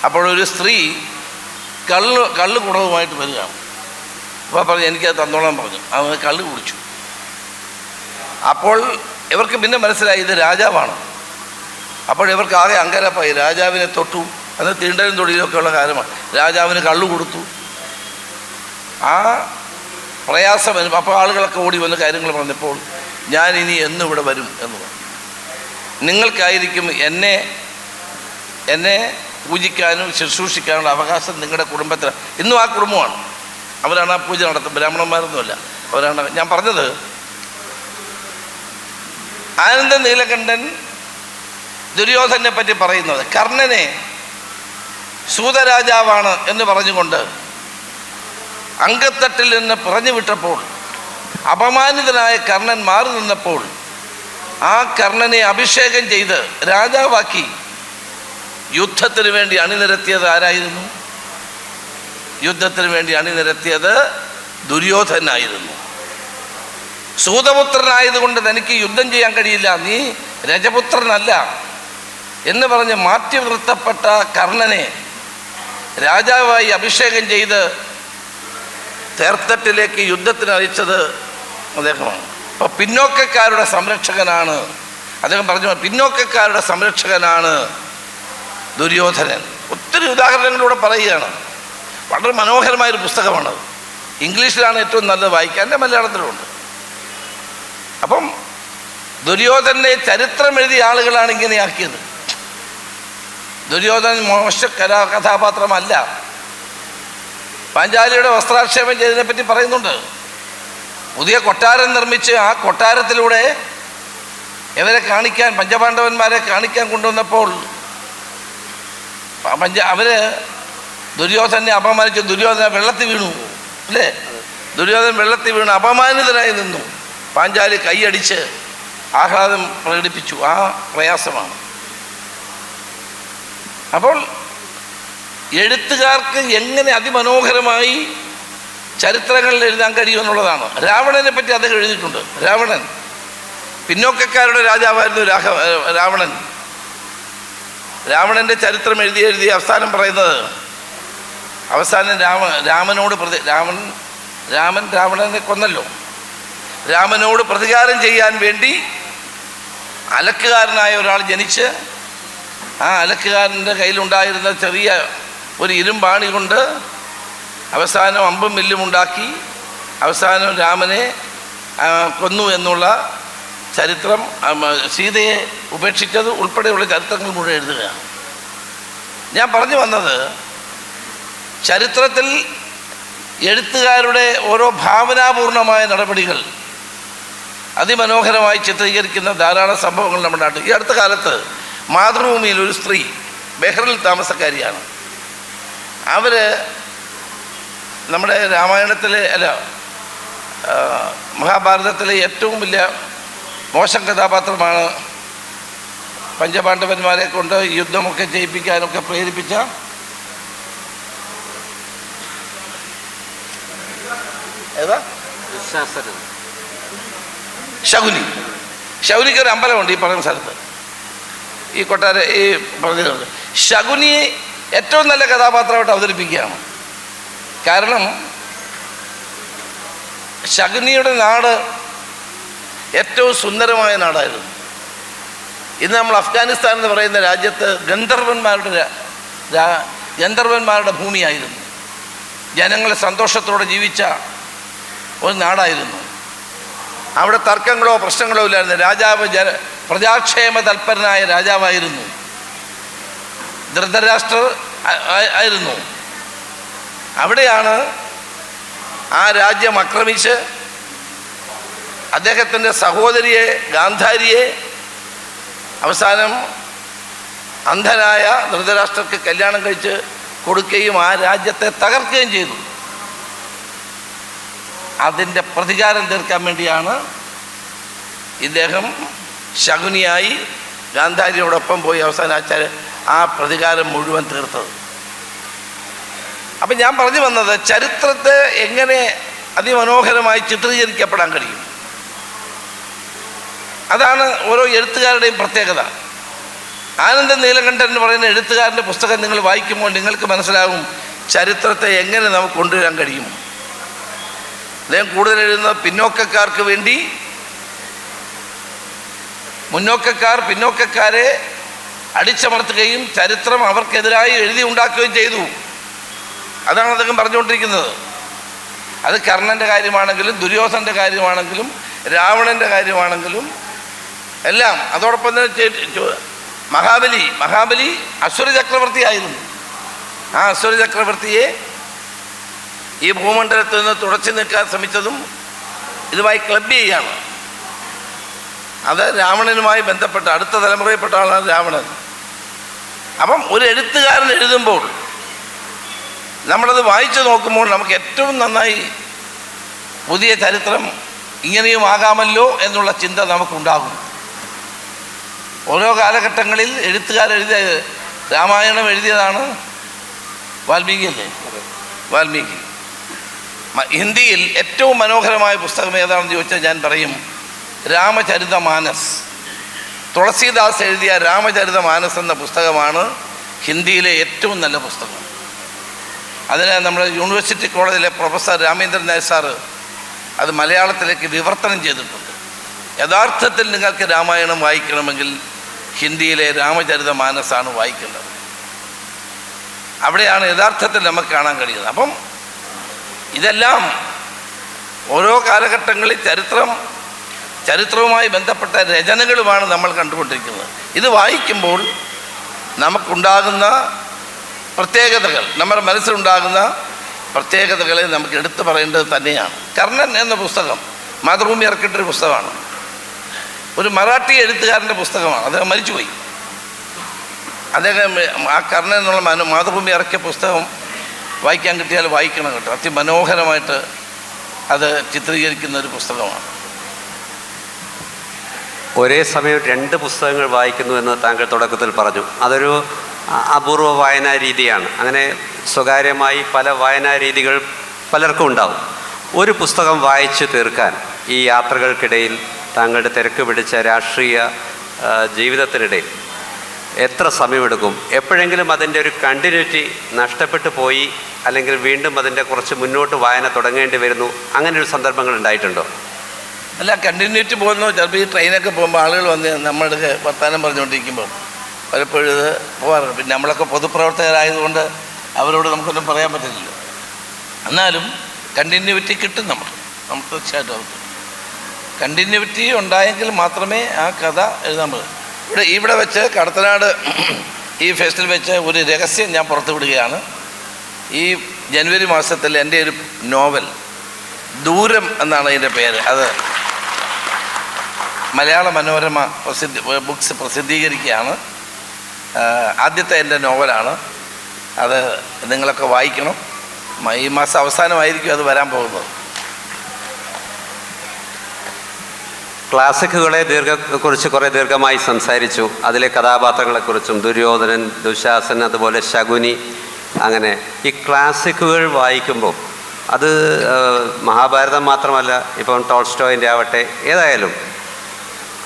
അപ്പോഴൊരു സ്ത്രീ കള്ള് കുടവുമായിട്ട് വരികയാണ്. അപ്പോൾ പറഞ്ഞു എനിക്കത് തന്നോളാൻ പറഞ്ഞു. അവൻ കള്ള് കുടിച്ചു. അപ്പോൾ ഇവർക്ക് പിന്നെ മനസ്സിലായി ഇത് രാജാവാണ്. അപ്പോൾ ഇവർക്ക് ആകെ അങ്കരപ്പായി. രാജാവിനെ തൊട്ടു. അത് തീണ്ടലും തൊടിയിലൊക്കെ ഉള്ള കാര്യമാണ്. രാജാവിന് കള്ളു കൊടുത്തു. ആ പ്രയാസം വരും. അപ്പോൾ ആളുകളൊക്കെ ഓടി വന്ന് കാര്യങ്ങൾ പറഞ്ഞപ്പോൾ ഞാൻ ഇനി എന്നും ഇവിടെ വരും എന്ന് പറഞ്ഞു. നിങ്ങൾക്കായിരിക്കും എന്നെ പൂജിക്കാനും ശുശ്രൂഷിക്കാനുള്ള അവകാശം നിങ്ങളുടെ കുടുംബത്തിൽ. ഇന്നും ആ കുടുംബമാണ്, അവരാണ് ആ പൂജ നടത്തുന്നത്, ബ്രാഹ്മണന്മാരൊന്നുമല്ല, അവരാണ്. ഞാൻ പറഞ്ഞത് ആനന്ദ നീലകണ്ഠൻ ദുര്യോധനെ പറ്റി പറയുന്നത് കർണനെ സൂതരാജാവാണ് എന്ന് പറഞ്ഞുകൊണ്ട് അങ്കത്തട്ടിൽ നിന്ന് പറഞ്ഞു വിട്ടപ്പോൾ അപമാനിതനായ കർണൻ മാറി നിന്നപ്പോൾ ആ കർണനെ അഭിഷേകം ചെയ്ത് രാജാവാക്കി യുദ്ധത്തിന് വേണ്ടി അണിനിരത്തിയത് ആരായിരുന്നു? യുദ്ധത്തിന് വേണ്ടി അണിനിരത്തിയത് ദുര്യോധനായിരുന്നു. സൂതപുത്രനായതുകൊണ്ട് തനിക്ക് യുദ്ധം ചെയ്യാൻ കഴിയില്ല, നീ രജപുത്രനല്ല, എന്ന് പറഞ്ഞ് മാറ്റി നിർത്തപ്പെട്ട കർണനെ രാജാവായി അഭിഷേകം ചെയ്ത് തേർത്തട്ടിലേക്ക് യുദ്ധത്തിന് അയച്ചത് അദ്ദേഹമാണ്. അപ്പോൾ പിന്നോക്കക്കാരുടെ സംരക്ഷകനാണ് അദ്ദേഹം പറഞ്ഞു, പിന്നോക്കക്കാരുടെ സംരക്ഷകനാണ് ദുര്യോധനൻ. ഒത്തിരി ഉദാഹരണങ്ങളിലൂടെ പറയുകയാണ്. വളരെ മനോഹരമായൊരു പുസ്തകമാണ്. ഇംഗ്ലീഷിലാണ് ഏറ്റവും നല്ലത് വായിക്കാൻ, എൻ്റെ മലയാളത്തിലുണ്ട്. അപ്പം ദുര്യോധനെ ചരിത്രം എഴുതിയ ആളുകളാണ് ഇങ്ങനെയാക്കിയത്. ദുര്യോധനൻ മോശ കഥാപാത്രമല്ല. പാഞ്ചാലിയുടെ വസ്ത്രാക്ഷേപം ചെയ്തതിനെപ്പറ്റി പറയുന്നുണ്ട്. പുതിയ കൊട്ടാരം നിർമ്മിച്ച് ആ കൊട്ടാരത്തിലൂടെ ഇവരെ കാണിക്കാൻ, പഞ്ചപാണ്ഡവന്മാരെ കാണിക്കാൻ കൊണ്ടുവന്നപ്പോൾ അവര് ദുര്യോധനെ അപമാനിച്ചു. ദുര്യോധന വെള്ളത്തിൽ വീണു, അല്ലേ? ദുര്യോധനൻ വെള്ളത്തിൽ വീണ് അപമാനിതനായി നിന്നു. പാഞ്ചാലി കൈയടിച്ച് ആഹ്ലാദം പ്രകടിപ്പിച്ചു. ആ പ്രയാസമാണ്. അപ്പോൾ എഴുത്തുകാർക്ക് എങ്ങനെ അതിമനോഹരമായി ചരിത്രങ്ങളിൽ എഴുതാൻ കഴിയുമെന്നുള്ളതാണ്. രാവണനെ പറ്റി അദ്ദേഹം എഴുതിയിട്ടുണ്ട്. രാവണൻ പിന്നോക്കക്കാരുടെ രാജാവായിരുന്നു. രാവണൻ്റെ ചരിത്രം എഴുതി അവസാനം പറയുന്നത്, അവസാനം രാമനോട് രാമൻ രാവണനെ കൊന്നല്ലോ. രാമനോട് പ്രതികാരം ചെയ്യാൻ വേണ്ടി അലക്കുകാരനായ ഒരാൾ ജനിച്ച് ആ അലക്കുകാരൻ്റെ കയ്യിലുണ്ടായിരുന്ന ചെറിയ ഒരു ഇരുമ്പാണി കൊണ്ട് അവസാനം അമ്പും വില്ലും ഉണ്ടാക്കി അവസാനം രാമനെ കൊന്നു എന്നുള്ള ചരിത്രം, സീതയെ ഉപേക്ഷിച്ചത് ഉൾപ്പെടെയുള്ള ചരിത്രങ്ങൾ മുഴുവൻ എഴുതുകയാണ്. ഞാൻ പറഞ്ഞു വന്നത്, ചരിത്രത്തിൽ എഴുത്തുകാരുടെ ഓരോ ഭാവനാപൂർണമായ നടപടികൾ അതിമനോഹരമായി ചിത്രീകരിക്കുന്ന ധാരാളം സംഭവങ്ങൾ നമ്മുടെ നാട്ടിൽ. ഈ അടുത്ത കാലത്ത് മാതൃഭൂമിയിൽ ഒരു സ്ത്രീ ബെഹ്റിൽ താമസക്കാരിയാണ്. അവർ നമ്മുടെ രാമായണത്തിലെ മഹാഭാരതത്തിലെ ഏറ്റവും വലിയ മോശം കഥാപാത്രമാണ്. പഞ്ചപാണ്ഡവന്മാരെ കൊണ്ട് യുദ്ധമൊക്കെ ചെയ്യിപ്പിക്കാനൊക്കെ പ്രേരിപ്പിച്ച ശകുനിക്കൊരു അമ്പലമുണ്ട് ഈ പറയുന്ന സ്ഥലത്ത്, ഈ പറഞ്ഞത്. ശകുനിയെ ഏറ്റവും നല്ല കഥാപാത്രമായിട്ട് അവതരിപ്പിക്കുകയാണ്. കാരണം ശകുനിയുടെ നാട് ഏറ്റവും സുന്ദരമായ നാടായിരുന്നു. ഇന്ന് നമ്മൾ അഫ്ഗാനിസ്ഥാൻ എന്ന് പറയുന്ന രാജ്യത്ത് ഗന്ധർവന്മാരുടെ ഭൂമിയായിരുന്നു. ജനങ്ങൾ സന്തോഷത്തോടെ ജീവിച്ച ഒരു നാടായിരുന്നു. അവിടെ തർക്കങ്ങളോ പ്രശ്നങ്ങളോ ഇല്ലായിരുന്നു. രാജാവ് പ്രജാക്ഷേമ തൽപരനായ രാജാവായിരുന്നു. ധൃതരാഷ്ട്രർ ആയിരുന്നു. അവിടെയാണ് ആ രാജ്യം ആക്രമിച്ച് അദ്ദേഹത്തിൻ്റെ സഹോദരിയെ ഗാന്ധാരിയെ അവസാനം അന്ധനായ ധൃതരാഷ്ട്രർക്ക് കല്യാണം കഴിച്ച് കൊടുക്കുകയും ആ രാജ്യത്തെ തകർക്കുകയും ചെയ്തു. അതിൻ്റെ പ്രതികാരം തീർക്കാൻ വേണ്ടിയാണ് ഇദ്ദേഹം ശകുനിയായി ഗാന്ധാരിയോടൊപ്പം പോയി അവസാനം ആ പ്രതികാരം മുഴുവൻ തീർത്തത്. അപ്പം ഞാൻ പറഞ്ഞു വന്നത്, ചരിത്രത്തെ എങ്ങനെ അതിമനോഹരമായി ചിത്രീകരിക്കപ്പെടാൻ കഴിയും, അതാണ് ഓരോ എഴുത്തുകാരുടെയും പ്രത്യേകത. ആനന്ദ നീലകണ്ഠൻ എന്ന് പറയുന്ന എഴുത്തുകാരൻ്റെ പുസ്തകം നിങ്ങൾ വായിക്കുമ്പോൾ നിങ്ങൾക്ക് മനസ്സിലാകും ചരിത്രത്തെ എങ്ങനെ നമുക്ക് കൊണ്ടുവരാൻ കഴിയും. അദ്ദേഹം കൂടുതൽ എഴുതുന്നത് പിന്നോക്കക്കാർക്ക് വേണ്ടി, പിന്നോക്കക്കാരെ അടിച്ചമർത്തുകയും ചരിത്രം അവർക്കെതിരായി എഴുതി ഉണ്ടാക്കുകയും ചെയ്തു. അതാണ് അദ്ദേഹം പറഞ്ഞുകൊണ്ടിരിക്കുന്നത്. അത് കർണൻ്റെ കാര്യമാണെങ്കിലും ദുര്യോധനൻ്റെ കാര്യമാണെങ്കിലും രാവണൻ്റെ കാര്യമാണെങ്കിലും എല്ലാം. അതോടൊപ്പം തന്നെ മഹാബലി അസുര ചക്രവർത്തിയായിരുന്നു. ആ അസുര ചക്രവർത്തിയെ ഈ ഭൂമണ്ഡലത്തിൽ നിന്ന് തുടച്ചു നിൽക്കാൻ ശ്രമിച്ചതും ഇതുമായി ക്ലബ് ചെയ്യാണ്. അത് രാവണനുമായി ബന്ധപ്പെട്ട അടുത്ത തലമുറയിൽപ്പെട്ട ആളാണ് രാവണൻ. അപ്പം ഒരു എഴുത്തുകാരൻ എഴുതുമ്പോൾ നമ്മളത് വായിച്ചു നോക്കുമ്പോൾ നമുക്ക് ഏറ്റവും നന്നായി പുതിയ ചരിത്രം ഇങ്ങനെയും ആകാമല്ലോ എന്നുള്ള ചിന്ത നമുക്കുണ്ടാകും. ഓരോ കാലഘട്ടങ്ങളിൽ എഴുത്തുകാരെഴുതിയ രാമായണം എഴുതിയതാണ് വാൽമീകി അല്ലേ? വാൽമീകി. ഹിന്ദിയിൽ ഏറ്റവും മനോഹരമായ പുസ്തകം ഏതാണെന്ന് ചോദിച്ചാൽ ഞാൻ പറയും രാമചരിതമാനസ്. തുളസീദാസ് എഴുതിയ രാമചരിതമാനസ് എന്ന പുസ്തകമാണ് ഹിന്ദിയിലെ ഏറ്റവും നല്ല പുസ്തകം. അതിന് നമ്മുടെ യൂണിവേഴ്സിറ്റി കോളേജിലെ പ്രൊഫസർ രാമേന്ദ്രൻ നായർ സാറ് അത് മലയാളത്തിലേക്ക് വിവർത്തനം ചെയ്തിട്ടുണ്ട്. യഥാർത്ഥത്തിൽ നിങ്ങൾക്ക് രാമായണം വായിക്കണമെങ്കിൽ ഹിന്ദിയിലെ രാമചരിതമാനസാണ് വായിക്കേണ്ടത്. അവിടെയാണ് യഥാർത്ഥത്തിൽ നമുക്ക് കാണാൻ കഴിയുന്നത്. അപ്പം ഇതെല്ലാം ഓരോ കാലഘട്ടങ്ങളിൽ ചരിത്രവുമായി ബന്ധപ്പെട്ട രചനകളുമാണ് നമ്മൾ കണ്ടുകൊണ്ടിരിക്കുന്നത്. ഇത് വായിക്കുമ്പോൾ നമുക്കുണ്ടാകുന്ന പ്രത്യേകതകൾ, നമ്മുടെ മനസ്സിലുണ്ടാകുന്ന പ്രത്യേകതകളെ നമുക്ക് എടുത്തു പറയേണ്ടത് തന്നെയാണ്. കർണൻ എന്ന പുസ്തകം മാതൃഭൂമി ഇറക്കിയിട്ടൊരു പുസ്തകമാണ്. ഒരു മറാഠി എഴുത്തുകാരൻ്റെ പുസ്തകമാണ്. അദ്ദേഹം മരിച്ചുപോയി. അദ്ദേഹം ആ കർണൻ എന്നുള്ള മാതൃഭൂമി ഇറക്കിയ പുസ്തകം വായിക്കാൻ കിട്ടിയാൽ വായിക്കണം കേട്ടോ. അതിമനോഹരമായിട്ട് അത് ചിത്രീകരിക്കുന്ന ഒരു പുസ്തകമാണ്. ഒരേ സമയം 2 പുസ്തകങ്ങൾ വായിക്കുന്നു എന്ന് താങ്കൾ തുടക്കത്തിൽ പറഞ്ഞു. അതൊരു അപൂർവ വായനാ രീതിയാണ്. അങ്ങനെ സ്വകാര്യമായി പല വായനാ രീതികൾ പലർക്കും ഉണ്ടാവും. ഒരു പുസ്തകം വായിച്ചു തീർക്കാൻ ഈ യാത്രകൾക്കിടയിൽ, താങ്കളുടെ തിരക്ക് പിടിച്ച രാഷ്ട്രീയ ജീവിതത്തിനിടയിൽ എത്ര സമയമെടുക്കും? എപ്പോഴെങ്കിലും അതിൻ്റെ ഒരു കണ്ടിന്യൂറ്റി നഷ്ടപ്പെട്ടു പോയി, അല്ലെങ്കിൽ വീണ്ടും അതിൻ്റെ കുറച്ച് മുന്നോട്ട് വായന തുടങ്ങേണ്ടി വരുന്നു, അങ്ങനെ ഒരു സന്ദർഭങ്ങൾ ഉണ്ടായിട്ടുണ്ടോ? അല്ല, കണ്ടിന്യൂറ്റി പോകുന്നു. ചിലപ്പോൾ ഈ ട്രെയിനൊക്കെ പോകുമ്പോൾ ആളുകൾ വന്ന് നമ്മുടെ വർത്തമാനം പറഞ്ഞുകൊണ്ടിരിക്കുമ്പോൾ പലപ്പോഴും ഇത് പോകാറുണ്ട്. പിന്നെ നമ്മളൊക്കെ പൊതുപ്രവർത്തകരായതുകൊണ്ട് അവരോട് നമുക്കൊന്നും പറയാൻ പറ്റില്ലല്ലോ. എന്നാലും കണ്ടിന്യൂറ്റി കിട്ടും. നമുക്ക് തീർച്ചയായിട്ടും അത് കണ്ടിന്യൂറ്റി ഉണ്ടായെങ്കിൽ മാത്രമേ ആ കഥ എഴുതാൻ പറ്റൂ. ഇവിടെ വെച്ച് കടത്തനാട് ഈ ഫെസ്റ്റിൽ വെച്ച് ഒരു രഹസ്യം ഞാൻ പുറത്തു വിടുകയാണ്. ഈ ജനുവരി മാസത്തിൽ എൻ്റെ ഒരു നോവൽ ദൂരം എന്നാണ് അതിൻ്റെ പേര്. അത് മലയാള മനോരമ ബുക്സ് പ്രസിദ്ധീകരിക്കുകയാണ്. ആദ്യത്തെ എൻ്റെ നോവലാണ്. അത് നിങ്ങളൊക്കെ വായിക്കണം. ഈ മാസം അവസാനമായിരിക്കും അത് വരാൻ പോകുന്നത്. ക്ലാസിക്കുകളെ കുറിച്ച് കുറേ ദീർഘമായി സംസാരിച്ചു. അതിലെ കഥാപാത്രങ്ങളെക്കുറിച്ചും, ദുര്യോധനൻ, ദുശാസൻ, അതുപോലെ ശകുനി, അങ്ങനെ ഈ ക്ലാസിക്കുകൾ വായിക്കുമ്പോൾ അത് മഹാഭാരതം മാത്രമല്ല, ഇപ്പം ടോൾസ്റ്റോയിൻ്റെ ആവട്ടെ, ഏതായാലും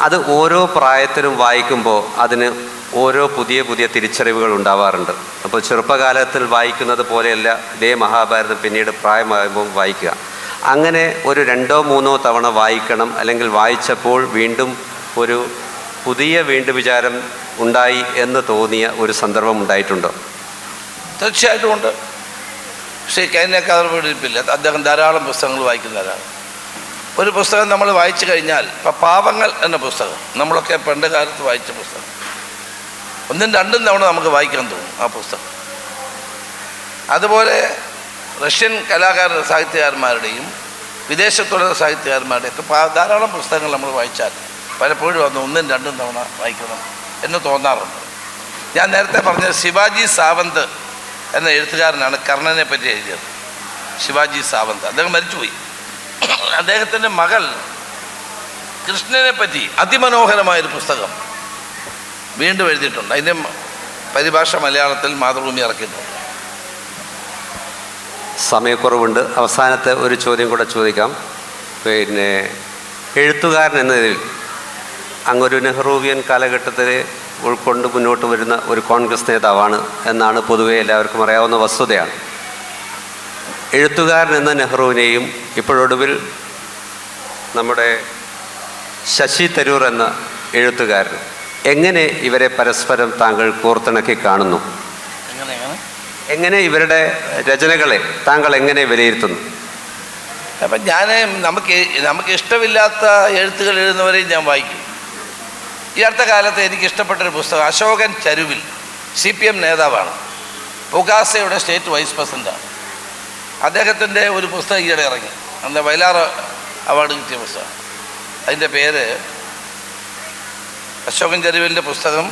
അത് ഓരോ പ്രായത്തിലും വായിക്കുമ്പോൾ അതിന് ഓരോ പുതിയ പുതിയ തിരിച്ചറിവുകൾ ഉണ്ടാവാറുണ്ട്. അപ്പോൾ ചെറുപ്പകാലത്തിൽ വായിക്കുന്നത് പോലെയല്ല ഇതേ മഹാഭാരതം പിന്നീട് പ്രായമാകുമ്പോൾ വായിക്കുക. അങ്ങനെ ഒരു 2-3 തവണ വായിക്കണം, അല്ലെങ്കിൽ വായിച്ചപ്പോൾ വീണ്ടും ഒരു പുതിയ വിചാരം ഉണ്ടായി എന്ന് തോന്നിയ ഒരു സന്ദർഭം ഉണ്ടായിട്ടുണ്ടോ? തീർച്ചയായിട്ടും ഉണ്ട്. പക്ഷേ കൈനേക്കാൾ പിടിപ്പില്ല. അദ്ദേഹം ധാരാളം പുസ്തകങ്ങൾ വായിക്കുന്നവരാണ്. ഒരു പുസ്തകം നമ്മൾ വായിച്ചു കഴിഞ്ഞാൽ, ഇപ്പം പാവങ്ങൾ എന്ന പുസ്തകം നമ്മളൊക്കെ പണ്ട് കാലത്ത് വായിച്ച പുസ്തകം 1-2 തവണ നമുക്ക് വായിക്കാൻ തോന്നും ആ പുസ്തകം. അതുപോലെ റഷ്യൻ സാഹിത്യകാരന്മാരുടെയും വിദേശത്തുള്ള സാഹിത്യകാരന്മാരുടെയൊക്കെ ധാരാളം പുസ്തകങ്ങൾ നമ്മൾ വായിച്ചാൽ പലപ്പോഴും അത് 1-2 തവണ വായിക്കണം എന്ന് തോന്നാറുണ്ട്. ഞാൻ നേരത്തെ പറഞ്ഞത് ശിവാജി സാവന്ത് എന്ന എഴുത്തുകാരനാണ് കർണനെ പറ്റി എഴുതിയത്. ശിവാജി സാവന്ത് അദ്ദേഹം മരിച്ചുപോയി. അദ്ദേഹത്തിൻ്റെ മകൾ കൃഷ്ണനെ പറ്റി അതിമനോഹരമായൊരു പുസ്തകം വീണ്ടും എഴുതിയിട്ടുണ്ട്. അതിൻ്റെ പരിഭാഷ മലയാളത്തിൽ മാതൃഭൂമി ഇറക്കിയിട്ടുണ്ട്. സമയക്കുറവുണ്ട്. അവസാനത്തെ ഒരു ചോദ്യം കൂടെ ചോദിക്കാം. പിന്നെ എഴുത്തുകാരൻ എന്നതിൽ അങ്ങൊരു നെഹ്റുവിയൻ കാലഘട്ടത്തിൽ ഉൾക്കൊണ്ട് മുന്നോട്ട് വരുന്ന ഒരു കോൺഗ്രസ് നേതാവാണ് എന്നാണ് പൊതുവെ എല്ലാവർക്കും അറിയാവുന്ന വസ്തുതയാണ്. എഴുത്തുകാരൻ എന്ന നെഹ്റുവിനെയും ഇപ്പോഴൊടുവിൽ നമ്മുടെ ശശി തരൂർ എന്ന എഴുത്തുകാരൻ, എങ്ങനെ ഇവരെ പരസ്പരം താങ്കൾ കോർത്തിണക്കി കാണുന്നു? എങ്ങനെ ഇവരുടെ രചനകളെ താങ്കൾ എങ്ങനെ വിലയിരുത്തുന്നു? അപ്പം നമുക്ക് ഇഷ്ടമില്ലാത്ത എഴുത്തുകൾ എഴുതുന്നവരെയും ഞാൻ വായിക്കും. ഈ അടുത്ത കാലത്ത് എനിക്കിഷ്ടപ്പെട്ടൊരു പുസ്തകം അശോകൻ ചരുവിൽ, CPM നേതാവാണ്, പുകാസയുടെ സ്റ്റേറ്റ് വൈസ് പ്രസിഡൻ്റാണ്. അദ്ദേഹത്തിൻ്റെ ഒരു പുസ്തകം ഈയിടെ ഇറങ്ങി, അന്ന് വയലാർ അവാർഡ് കിട്ടിയ പുസ്തകം. അതിൻ്റെ പേര് അശോകൻ ചരുവിൻ്റെ പുസ്തകം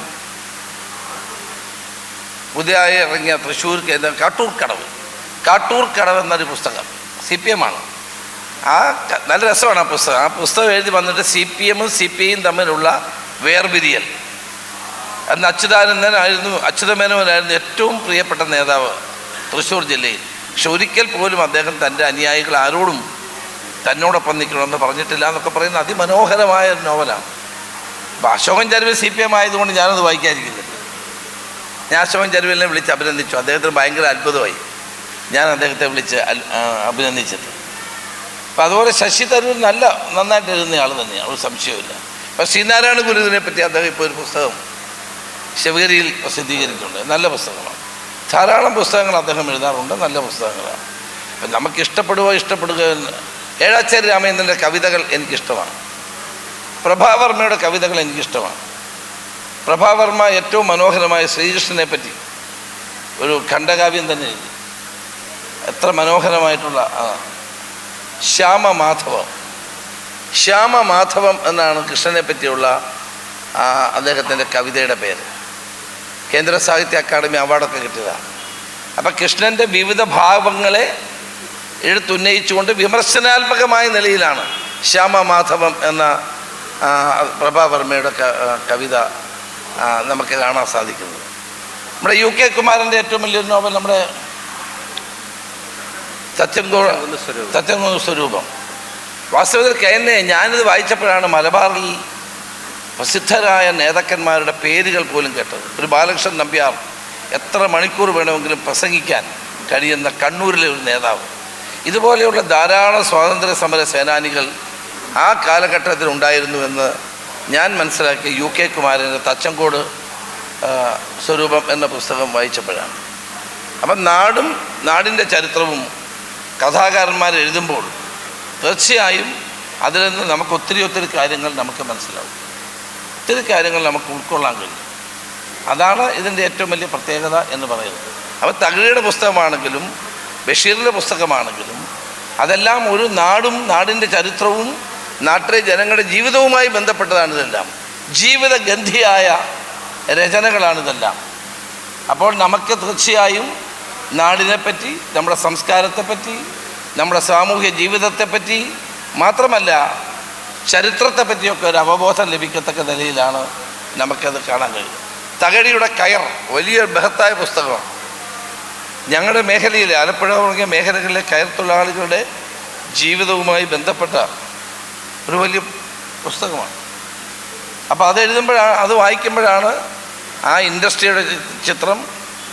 പുതിയതായി ഇറങ്ങിയ തൃശ്ശൂർ കേന്ദ്ര കാട്ടൂർ കടവ് എന്നൊരു പുസ്തകം. CPM ആണ്. നല്ല രസമാണ് ആ പുസ്തകം. ആ പുസ്തകം എഴുതി വന്നിട്ട് CPM-ഉം CPI-യും തമ്മിലുള്ള വേർപിരിയൽ. അന്ന് അച്യുതമേനോനായിരുന്നു ഏറ്റവും പ്രിയപ്പെട്ട നേതാവ് തൃശ്ശൂർ ജില്ലയിൽ. പക്ഷെ ഒരിക്കൽ പോലും അദ്ദേഹം തൻ്റെ അനുയായികൾ ആരോടും തന്നോടൊപ്പം നിൽക്കണമെന്ന് പറഞ്ഞിട്ടില്ല എന്നൊക്കെ പറയുന്ന അതിമനോഹരമായ ഒരു നോവലാണ്. അപ്പോൾ അശോകൻ ചരുവിൽ CPM ആയതുകൊണ്ട് ഞാനത് വായിക്കാതിരിക്കുന്നില്ല. ഞാൻ അശോകൻ ചരുവിലിനെ വിളിച്ച് അഭിനന്ദിച്ചു. അദ്ദേഹത്തിന് ഭയങ്കര അത്ഭുതമായി ഞാൻ അദ്ദേഹത്തെ വിളിച്ച് അഭിനന്ദിച്ചിട്ട്. അപ്പം അതുപോലെ ശശി തരൂർ നന്നായിട്ട് എഴുതുന്ന ആൾ തന്നെയാണ്, ഒരു സംശയമില്ല. അപ്പം ശ്രീനാരായണ ഗുരുവിനെ പറ്റി അദ്ദേഹം ഇപ്പോൾ ഒരു പുസ്തകം ശിവഗിരിയിൽ പ്രസിദ്ധീകരിച്ചിട്ടുണ്ട്. നല്ല പുസ്തകമാണ്. ധാരാളം പുസ്തകങ്ങൾ അദ്ദേഹം എഴുതാറുണ്ട്, നല്ല പുസ്തകങ്ങളാണ്. അപ്പം നമുക്ക് ഇഷ്ടപ്പെടുക ഏഴാച്ചേരി രാമേന്ദ്രൻ്റെ കവിതകൾ എനിക്കിഷ്ടമാണ്. പ്രഭാവർമ്മയുടെ കവിതകൾ എനിക്കിഷ്ടമാണ്. പ്രഭാവർമ്മ ഏറ്റവും മനോഹരമായ ശ്രീകൃഷ്ണനെ പറ്റി ഒരു ഖണ്ഡകാവ്യം തന്നെ എഴുതി. എത്ര മനോഹരമായിട്ടുള്ള ശ്യാമമാധവം എന്നാണ് കൃഷ്ണനെ പറ്റിയുള്ള അദ്ദേഹത്തിൻ്റെ കവിതയുടെ പേര്. കേന്ദ്ര സാഹിത്യ അക്കാദമി അവാർഡൊക്കെ കിട്ടിയതാണ്. അപ്പം കൃഷ്ണൻ്റെ വിവിധ ഭാവങ്ങളെ എഴുത്തുന്നയിച്ചുകൊണ്ട് വിമർശനാത്മകമായ നിലയിലാണ് ശ്യാമമാധവം എന്ന പ്രഭാവർമ്മയുടെ കവിത നമുക്ക് കാണാൻ സാധിക്കുന്നത്. നമ്മുടെ UK കുമാരൻ്റെ ഏറ്റവും വലിയൊരു നോവൽ നമ്മുടെ സത്യംകുന്ന് സ്വരൂപം. വാസ്തവത്തിൽ ഞാനിത് വായിച്ചപ്പോഴാണ് മലബാറിൽ പ്രസിദ്ധരായ നേതാക്കന്മാരുടെ പേരുകൾ പോലും കേട്ടത്. ഒരു ബാലകൃഷ്ണൻ നമ്പ്യാർ എത്ര മണിക്കൂർ വേണമെങ്കിലും പ്രസംഗിക്കാൻ കഴിയുന്ന കണ്ണൂരിലെ ഒരു നേതാവ്. ഇതുപോലെയുള്ള ധാരാളം സ്വാതന്ത്ര്യ സമര സേനാനികൾ ആ കാലഘട്ടത്തിൽ ഉണ്ടായിരുന്നുവെന്ന് ഞാൻ മനസ്സിലാക്കിയ UK കുമാരൻ്റെ തച്ചങ്കോട് സ്വരൂപം എന്ന പുസ്തകം വായിച്ചപ്പോഴാണ്. അപ്പം നാടിൻ്റെ ചരിത്രവും കഥാകാരന്മാർ എഴുതുമ്പോൾ തീർച്ചയായും അതിൽ നിന്ന് നമുക്ക് ഒത്തിരി കാര്യങ്ങൾ നമുക്ക് മനസ്സിലാവും, ഒത്തിരി കാര്യങ്ങൾ നമുക്ക് ഉൾക്കൊള്ളാൻ കഴിയും. അതാണ് ഇതിൻ്റെ ഏറ്റവും വലിയ പ്രത്യേകത എന്ന് പറയുന്നത്. അപ്പോൾ തകഴിയുടെ പുസ്തകമാണെങ്കിലും ബഷീറിൻ്റെ പുസ്തകമാണെങ്കിലും അതെല്ലാം ഒരു നാടിൻ്റെ ചരിത്രവും നാട്ടിലെ ജനങ്ങളുടെ ജീവിതവുമായി ബന്ധപ്പെട്ടതാണ്. ഇതെല്ലാം ജീവിതഗന്ധിയായ രചനകളാണിതെല്ലാം. അപ്പോൾ നമുക്ക് തീർച്ചയായും നാടിനെപ്പറ്റി, നമ്മുടെ സംസ്കാരത്തെപ്പറ്റി, നമ്മുടെ സാമൂഹ്യ ജീവിതത്തെപ്പറ്റി മാത്രമല്ല ചരിത്രത്തെപ്പറ്റിയൊക്കെ ഒരു അവബോധം ലഭിക്കത്തക്ക നിലയിലാണ് നമുക്കത് കാണാൻ കഴിയും. തകഴിയുടെ കയർ വലിയ ബൃഹത്തായ പുസ്തകമാണ്. ഞങ്ങളുടെ മേഖലയിലെ ആലപ്പുഴ തുടങ്ങിയ മേഖലകളിലെ കയർ തൊഴിലാളികളുടെ ജീവിതവുമായി ബന്ധപ്പെട്ട ഒരു വലിയ പുസ്തകമാണ്. അപ്പോൾ അത് വായിക്കുമ്പോഴാണ് ആ ഇൻഡസ്ട്രിയുടെ ചിത്രം,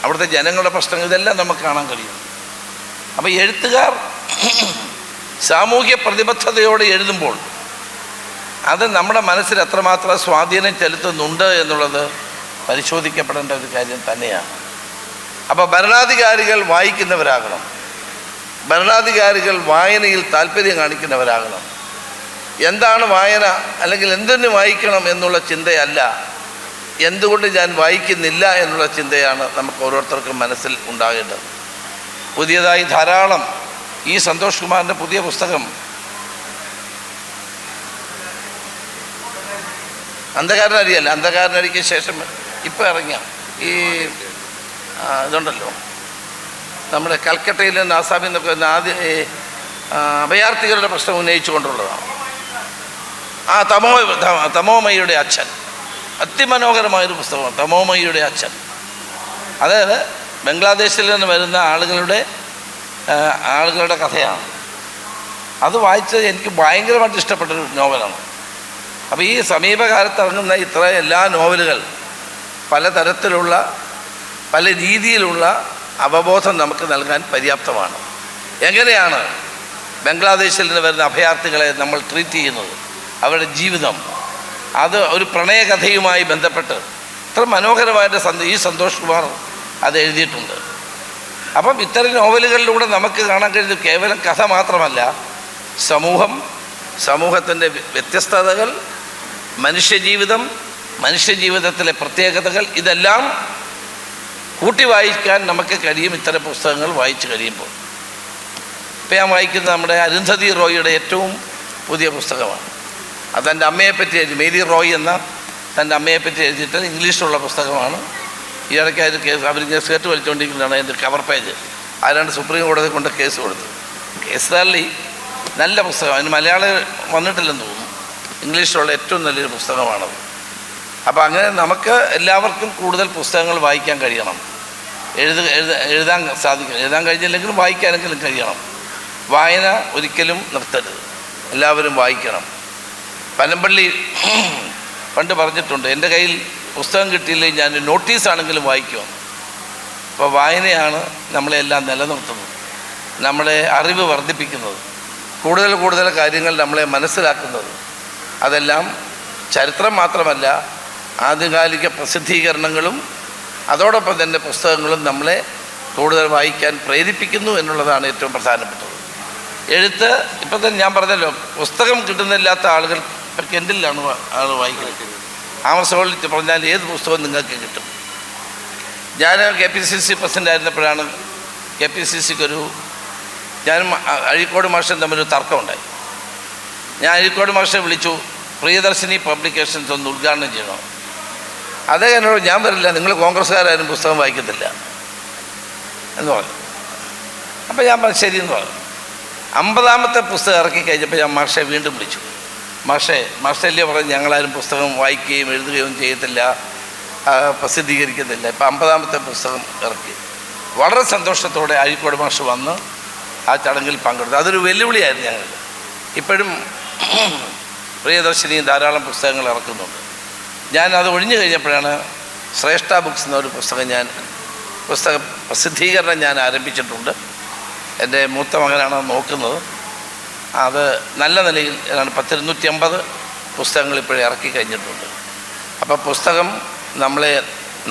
അവിടുത്തെ ജനങ്ങളുടെ പ്രശ്നങ്ങൾ, ഇതെല്ലാം നമുക്ക് കാണാൻ കഴിയും. അപ്പോൾ എഴുത്തുകാർ സാമൂഹ്യ പ്രതിബദ്ധതയോടെ എഴുതുമ്പോൾ അത് നമ്മുടെ മനസ്സിൽ എത്രമാത്രം സ്വാധീനം ചെലുത്തുന്നുണ്ട് എന്നുള്ളത് പരിശോധിക്കപ്പെടേണ്ട ഒരു കാര്യം തന്നെയാണ്. അപ്പോൾ ഭരണാധികാരികൾ വായിക്കുന്നവരാകണം, ഭരണാധികാരികൾ വായനയിൽ താല്പര്യം കാണിക്കുന്നവരാകണം. എന്താണ് വായന, അല്ലെങ്കിൽ എന്തിനു വായിക്കണം എന്നുള്ള ചിന്തയല്ല, എന്തുകൊണ്ട് ഞാൻ വായിക്കുന്നില്ല എന്നുള്ള ചിന്തയാണ് നമുക്ക് ഓരോരുത്തർക്കും മനസ്സിൽ ഉണ്ടാകേണ്ടത്. പുതിയതായി ധാരാളം ഈ സന്തോഷ് കുമാറിൻ്റെ പുതിയ പുസ്തകം അന്ധകാരനരിക്ക് ശേഷം ഇപ്പോൾ ഇറങ്ങിയ ഈ ഇതുണ്ടല്ലോ, നമ്മുടെ കൽക്കട്ടയിലെ ആസാമിൽ നിന്നൊക്കെ അഭയാർത്ഥികളുടെ പ്രശ്നം ഉന്നയിച്ചു കൊണ്ടുള്ളതാണ്. തമോമയുടെ അച്ഛൻ, അതിമനോഹരമായൊരു പുസ്തകമാണ് തമോമയുടെ അച്ഛൻ. അതായത് ബംഗ്ലാദേശിൽ നിന്ന് വരുന്ന ആളുകളുടെ കഥയാണ്. അത് വായിച്ചത് എനിക്ക് ഭയങ്കരമായിട്ട് ഇഷ്ടപ്പെട്ടൊരു നോവലാണ്. അപ്പോൾ ഈ സമീപകാലത്ത് ഇറങ്ങുന്ന എല്ലാ നോവലുകൾ പലതരത്തിലുള്ള പല രീതിയിലുള്ള അവബോധം നമുക്ക് നൽകാൻ പര്യാപ്തമാണ്. എങ്ങനെയാണ് ബംഗ്ലാദേശിൽ നിന്ന് വരുന്ന അഭയാർത്ഥികളെ നമ്മൾ ട്രീറ്റ് ചെയ്യുന്നത്, അവരുടെ ജീവിതം, അത് ഒരു പ്രണയകഥയുമായി ബന്ധപ്പെട്ട് ഇത്ര മനോഹരമായിട്ട് ഈ സന്തോഷ് കുമാർ അത് എഴുതിയിട്ടുണ്ട്. അപ്പം ഇത്തരം നോവലുകളിലൂടെ നമുക്ക് കാണാൻ കഴിയുന്നത് കേവലം കഥ മാത്രമല്ല, സമൂഹത്തിൻ്റെ വ്യത്യസ്തതകൾ, മനുഷ്യജീവിതത്തിലെ പ്രത്യേകതകൾ, ഇതെല്ലാം കൂട്ടി വായിക്കാൻ നമുക്ക് കഴിയും ഇത്തരം പുസ്തകങ്ങൾ വായിച്ചു കഴിയുമ്പോൾ. ഇപ്പം ഞാൻ വായിക്കുന്ന നമ്മുടെ അരുന്ധതി റോയിയുടെ ഏറ്റവും പുതിയ പുസ്തകമാണ്. അത് തൻ്റെ അമ്മയെപ്പറ്റി എഴുതി, മേരി റോയ് എന്ന തൻ്റെ അമ്മയെപ്പറ്റി എഴുതിയിട്ട് ഇംഗ്ലീഷിലുള്ള പുസ്തകമാണ്. ഈ ഇടയ്ക്ക് അത് അവരിങ്ങനെ സ്കേർട്ട് വലിച്ചുകൊണ്ടിരിക്കുന്നതാണ് അതിൻ്റെ കവർ പേജ്. ആരാണ്ട് സുപ്രീം കോടതി കൊണ്ട് കേസ് കൊടുത്തു. കേസ് തള്ളി. നല്ല പുസ്തകം, അതിന് മലയാളം വന്നിട്ടില്ലെന്ന് തോന്നുന്നു. ഇംഗ്ലീഷിലുള്ള ഏറ്റവും നല്ലൊരു പുസ്തകമാണത്. അപ്പോൾ അങ്ങനെ നമുക്ക് എല്ലാവർക്കും കൂടുതൽ പുസ്തകങ്ങൾ വായിക്കാൻ കഴിയണം, എഴുതാൻ സാധിക്കണം. എഴുതാൻ കഴിഞ്ഞില്ലെങ്കിലും വായിക്കാനെങ്കിലും കഴിയണം. വായന ഒരിക്കലും നിർത്തരുത്, എല്ലാവരും വായിക്കണം. പനമ്പള്ളി പണ്ട് പറഞ്ഞിട്ടുണ്ട്, എൻ്റെ കയ്യിൽ പുസ്തകം കിട്ടിയില്ലെങ്കിൽ ഞാൻ നോട്ടീസാണെങ്കിലും വായിക്കും. അപ്പോൾ വായനയാണ് നമ്മളെല്ലാം നിലനിർത്തുന്നത്, നമ്മളെ അറിവ് വർദ്ധിപ്പിക്കുന്നത്, കൂടുതൽ കൂടുതൽ കാര്യങ്ങൾ നമ്മളെ മനസ്സിലാക്കുന്നത്. അതെല്ലാം ചരിത്രം മാത്രമല്ല, ആധികാരിക പ്രസിദ്ധീകരണങ്ങളും അതോടൊപ്പം തന്നെ പുസ്തകങ്ങളും നമ്മളെ കൂടുതൽ വായിക്കാൻ പ്രേരിപ്പിക്കുന്നു എന്നുള്ളതാണ് ഏറ്റവും പ്രധാനപ്പെട്ടത്. എഴുത്ത് ഇപ്പം തന്നെ ഞാൻ പറഞ്ഞല്ലോ, പുസ്തകം കിട്ടുന്നില്ലാത്ത ആളുകൾ ഇപ്പം കെൻഡിലാണ് ആൾ വായിക്കുന്നത്. ആമസോണിൽ പറഞ്ഞാൽ ഏത് പുസ്തകവും നിങ്ങൾക്ക് കിട്ടും. ഞാൻ KPCC പ്രസിഡൻ്റ് ആയിരുന്നപ്പോഴാണ് KPCCക്കൊരു ഞാനും അഴീക്കോട് മാഷും തമ്മിലൊരു തർക്കമുണ്ടായി. ഞാൻ അഴീക്കോട് മാഷെ വിളിച്ചു, പ്രിയദർശിനി പബ്ലിക്കേഷൻസ് ഒന്ന് ഉദ്ഘാടനം ചെയ്യണോ. അദ്ദേഹം എന്നോട്, ഞാൻ വരില്ല, നിങ്ങൾ കോൺഗ്രസ്സുകാരും പുസ്തകം വായിക്കത്തില്ല എന്ന് പറഞ്ഞു. അപ്പോൾ ഞാൻ പറഞ്ഞു ശരിയെന്ന് പറഞ്ഞു. 50ാമത്തെ പുസ്തകം ഇറക്കി കഴിഞ്ഞപ്പോൾ ഞാൻ മാഷെ വീണ്ടും വിളിച്ചു. മാഷല്ലേ പറഞ്ഞു, ഞങ്ങളാരും പുസ്തകം വായിക്കുകയും എഴുതുകയും ചെയ്യത്തില്ല, പ്രസിദ്ധീകരിക്കത്തില്ല. ഇപ്പം 50ാമത്തെ പുസ്തകം ഇറക്കി. വളരെ സന്തോഷത്തോടെ അഴീക്കോട് മാഷ് വന്ന് ആ ചടങ്ങിൽ പങ്കെടുത്തു. അതൊരു വെല്ലുവിളിയായിരുന്നു ഞങ്ങൾക്ക്. ഇപ്പോഴും പ്രിയദർശിനി ധാരാളം പുസ്തകങ്ങൾ ഇറക്കുന്നുണ്ട്. ഞാൻ അത് ഒഴിഞ്ഞു കഴിഞ്ഞപ്പോഴാണ് ശ്രേഷ്ഠ ബുക്സ് എന്നൊരു പുസ്തക പ്രസിദ്ധീകരണം ഞാൻ ആരംഭിച്ചിട്ടുണ്ട്. എൻ്റെ മൂത്ത മകനാണ് നോക്കുന്നത്. അത് നല്ല നിലയിൽ 250 പുസ്തകങ്ങൾ ഇപ്പോഴും ഇറക്കി കഴിഞ്ഞിട്ടുണ്ട്. അപ്പോൾ പുസ്തകം നമ്മളെ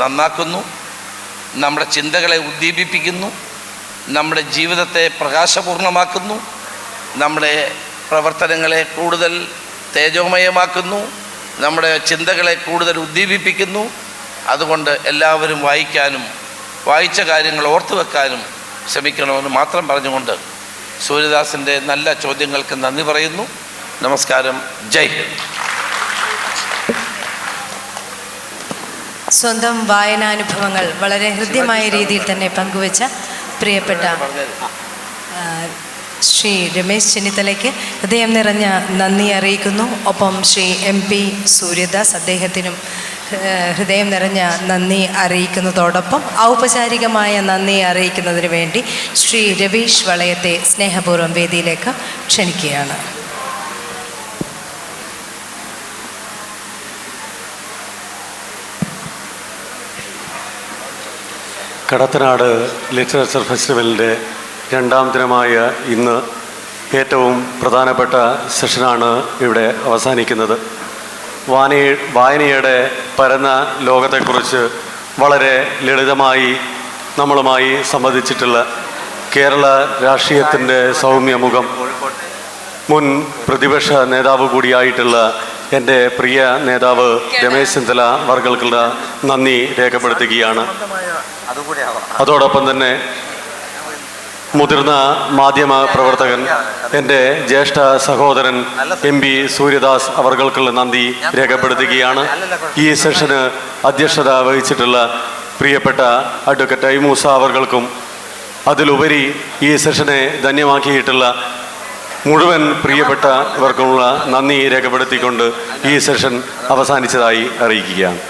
നന്നാക്കുന്നു, നമ്മുടെ ചിന്തകളെ ഉദ്ദീപിപ്പിക്കുന്നു, നമ്മുടെ ജീവിതത്തെ പ്രകാശപൂർണമാക്കുന്നു, നമ്മുടെ പ്രവർത്തനങ്ങളെ കൂടുതൽ തേജോമയമാക്കുന്നു, നമ്മുടെ ചിന്തകളെ കൂടുതൽ ഉദ്ദീപിപ്പിക്കുന്നു. അതുകൊണ്ട് എല്ലാവരും വായിക്കാനും വായിച്ച കാര്യങ്ങൾ ഓർത്തു വെക്കാനും ശ്രമിക്കണമെന്ന് മാത്രം പറഞ്ഞുകൊണ്ട് സൂര്യദാസിൻ്റെ നല്ല ചോദ്യങ്ങൾക്ക് നന്ദി പറയുന്നു. നമസ്കാരം. ജയ് ഹിന്ദ്. സ്വന്തം വായനാനുഭവങ്ങൾ വളരെ ഹൃദ്യമായ രീതിയിൽ തന്നെ പങ്കുവച്ച പ്രിയപ്പെട്ട ശ്രീ രമേശ് ചെന്നിത്തലയ്ക്ക് ഹൃദയം നിറഞ്ഞ നന്ദി അറിയിക്കുന്നു. ഒപ്പം ശ്രീ MP സൂര്യദാസ്, അദ്ദേഹത്തിനും ഹൃദയം നിറഞ്ഞ നന്ദി അറിയിക്കുന്നതോടൊപ്പം ഔപചാരികമായ നന്ദി അറിയിക്കുന്നതിന് വേണ്ടി ശ്രീ രവീഷ് വളയത്തെ സ്നേഹപൂർവ്വം വേദിയിലേക്ക് ക്ഷണിക്കുകയാണ്. കടത്തനാട് ലിറ്ററേച്ചർ ഫെസ്റ്റിവലിൻ്റെ 2ാം ദിനമായ ഇന്ന് ഏറ്റവും പ്രധാനപ്പെട്ട സെഷനാണ് ഇവിടെ അവസാനിക്കുന്നത്. വായനയുടെ പരന്ന ലോകത്തെക്കുറിച്ച് വളരെ ലളിതമായി നമ്മളുമായി സംവദിച്ചിട്ടുള്ള കേരള രാഷ്ട്രീയത്തിൻ്റെ സൗമ്യമുഖം, മുൻ പ്രതിപക്ഷ നേതാവ് കൂടിയായിട്ടുള്ള എൻ്റെ പ്രിയ നേതാവ് രമേശ് ചെന്നിത്തല അവർക്കുള്ള നന്ദി രേഖപ്പെടുത്തുകയാണ്. അതോടൊപ്പം തന്നെ മുതിർന്ന മാധ്യമ പ്രവർത്തകൻ എൻ്റെ ജ്യേഷ്ഠ സഹോദരൻ MP സൂര്യദാസ് അവർക്കുള്ള നന്ദി രേഖപ്പെടുത്തുകയാണ്. ഈ സെഷന് അധ്യക്ഷത വഹിച്ചിട്ടുള്ള പ്രിയപ്പെട്ട അഡ്വക്കേറ്റ് ഐ മൂസ അവർക്കും അതിലുപരി ഈ സെഷനെ ധന്യമാക്കിയിട്ടുള്ള മുഴുവൻ പ്രിയപ്പെട്ടവർക്കുമുള്ള നന്ദി രേഖപ്പെടുത്തിക്കൊണ്ട് ഈ സെഷൻ അവസാനിച്ചതായി അറിയിക്കുകയാണ്.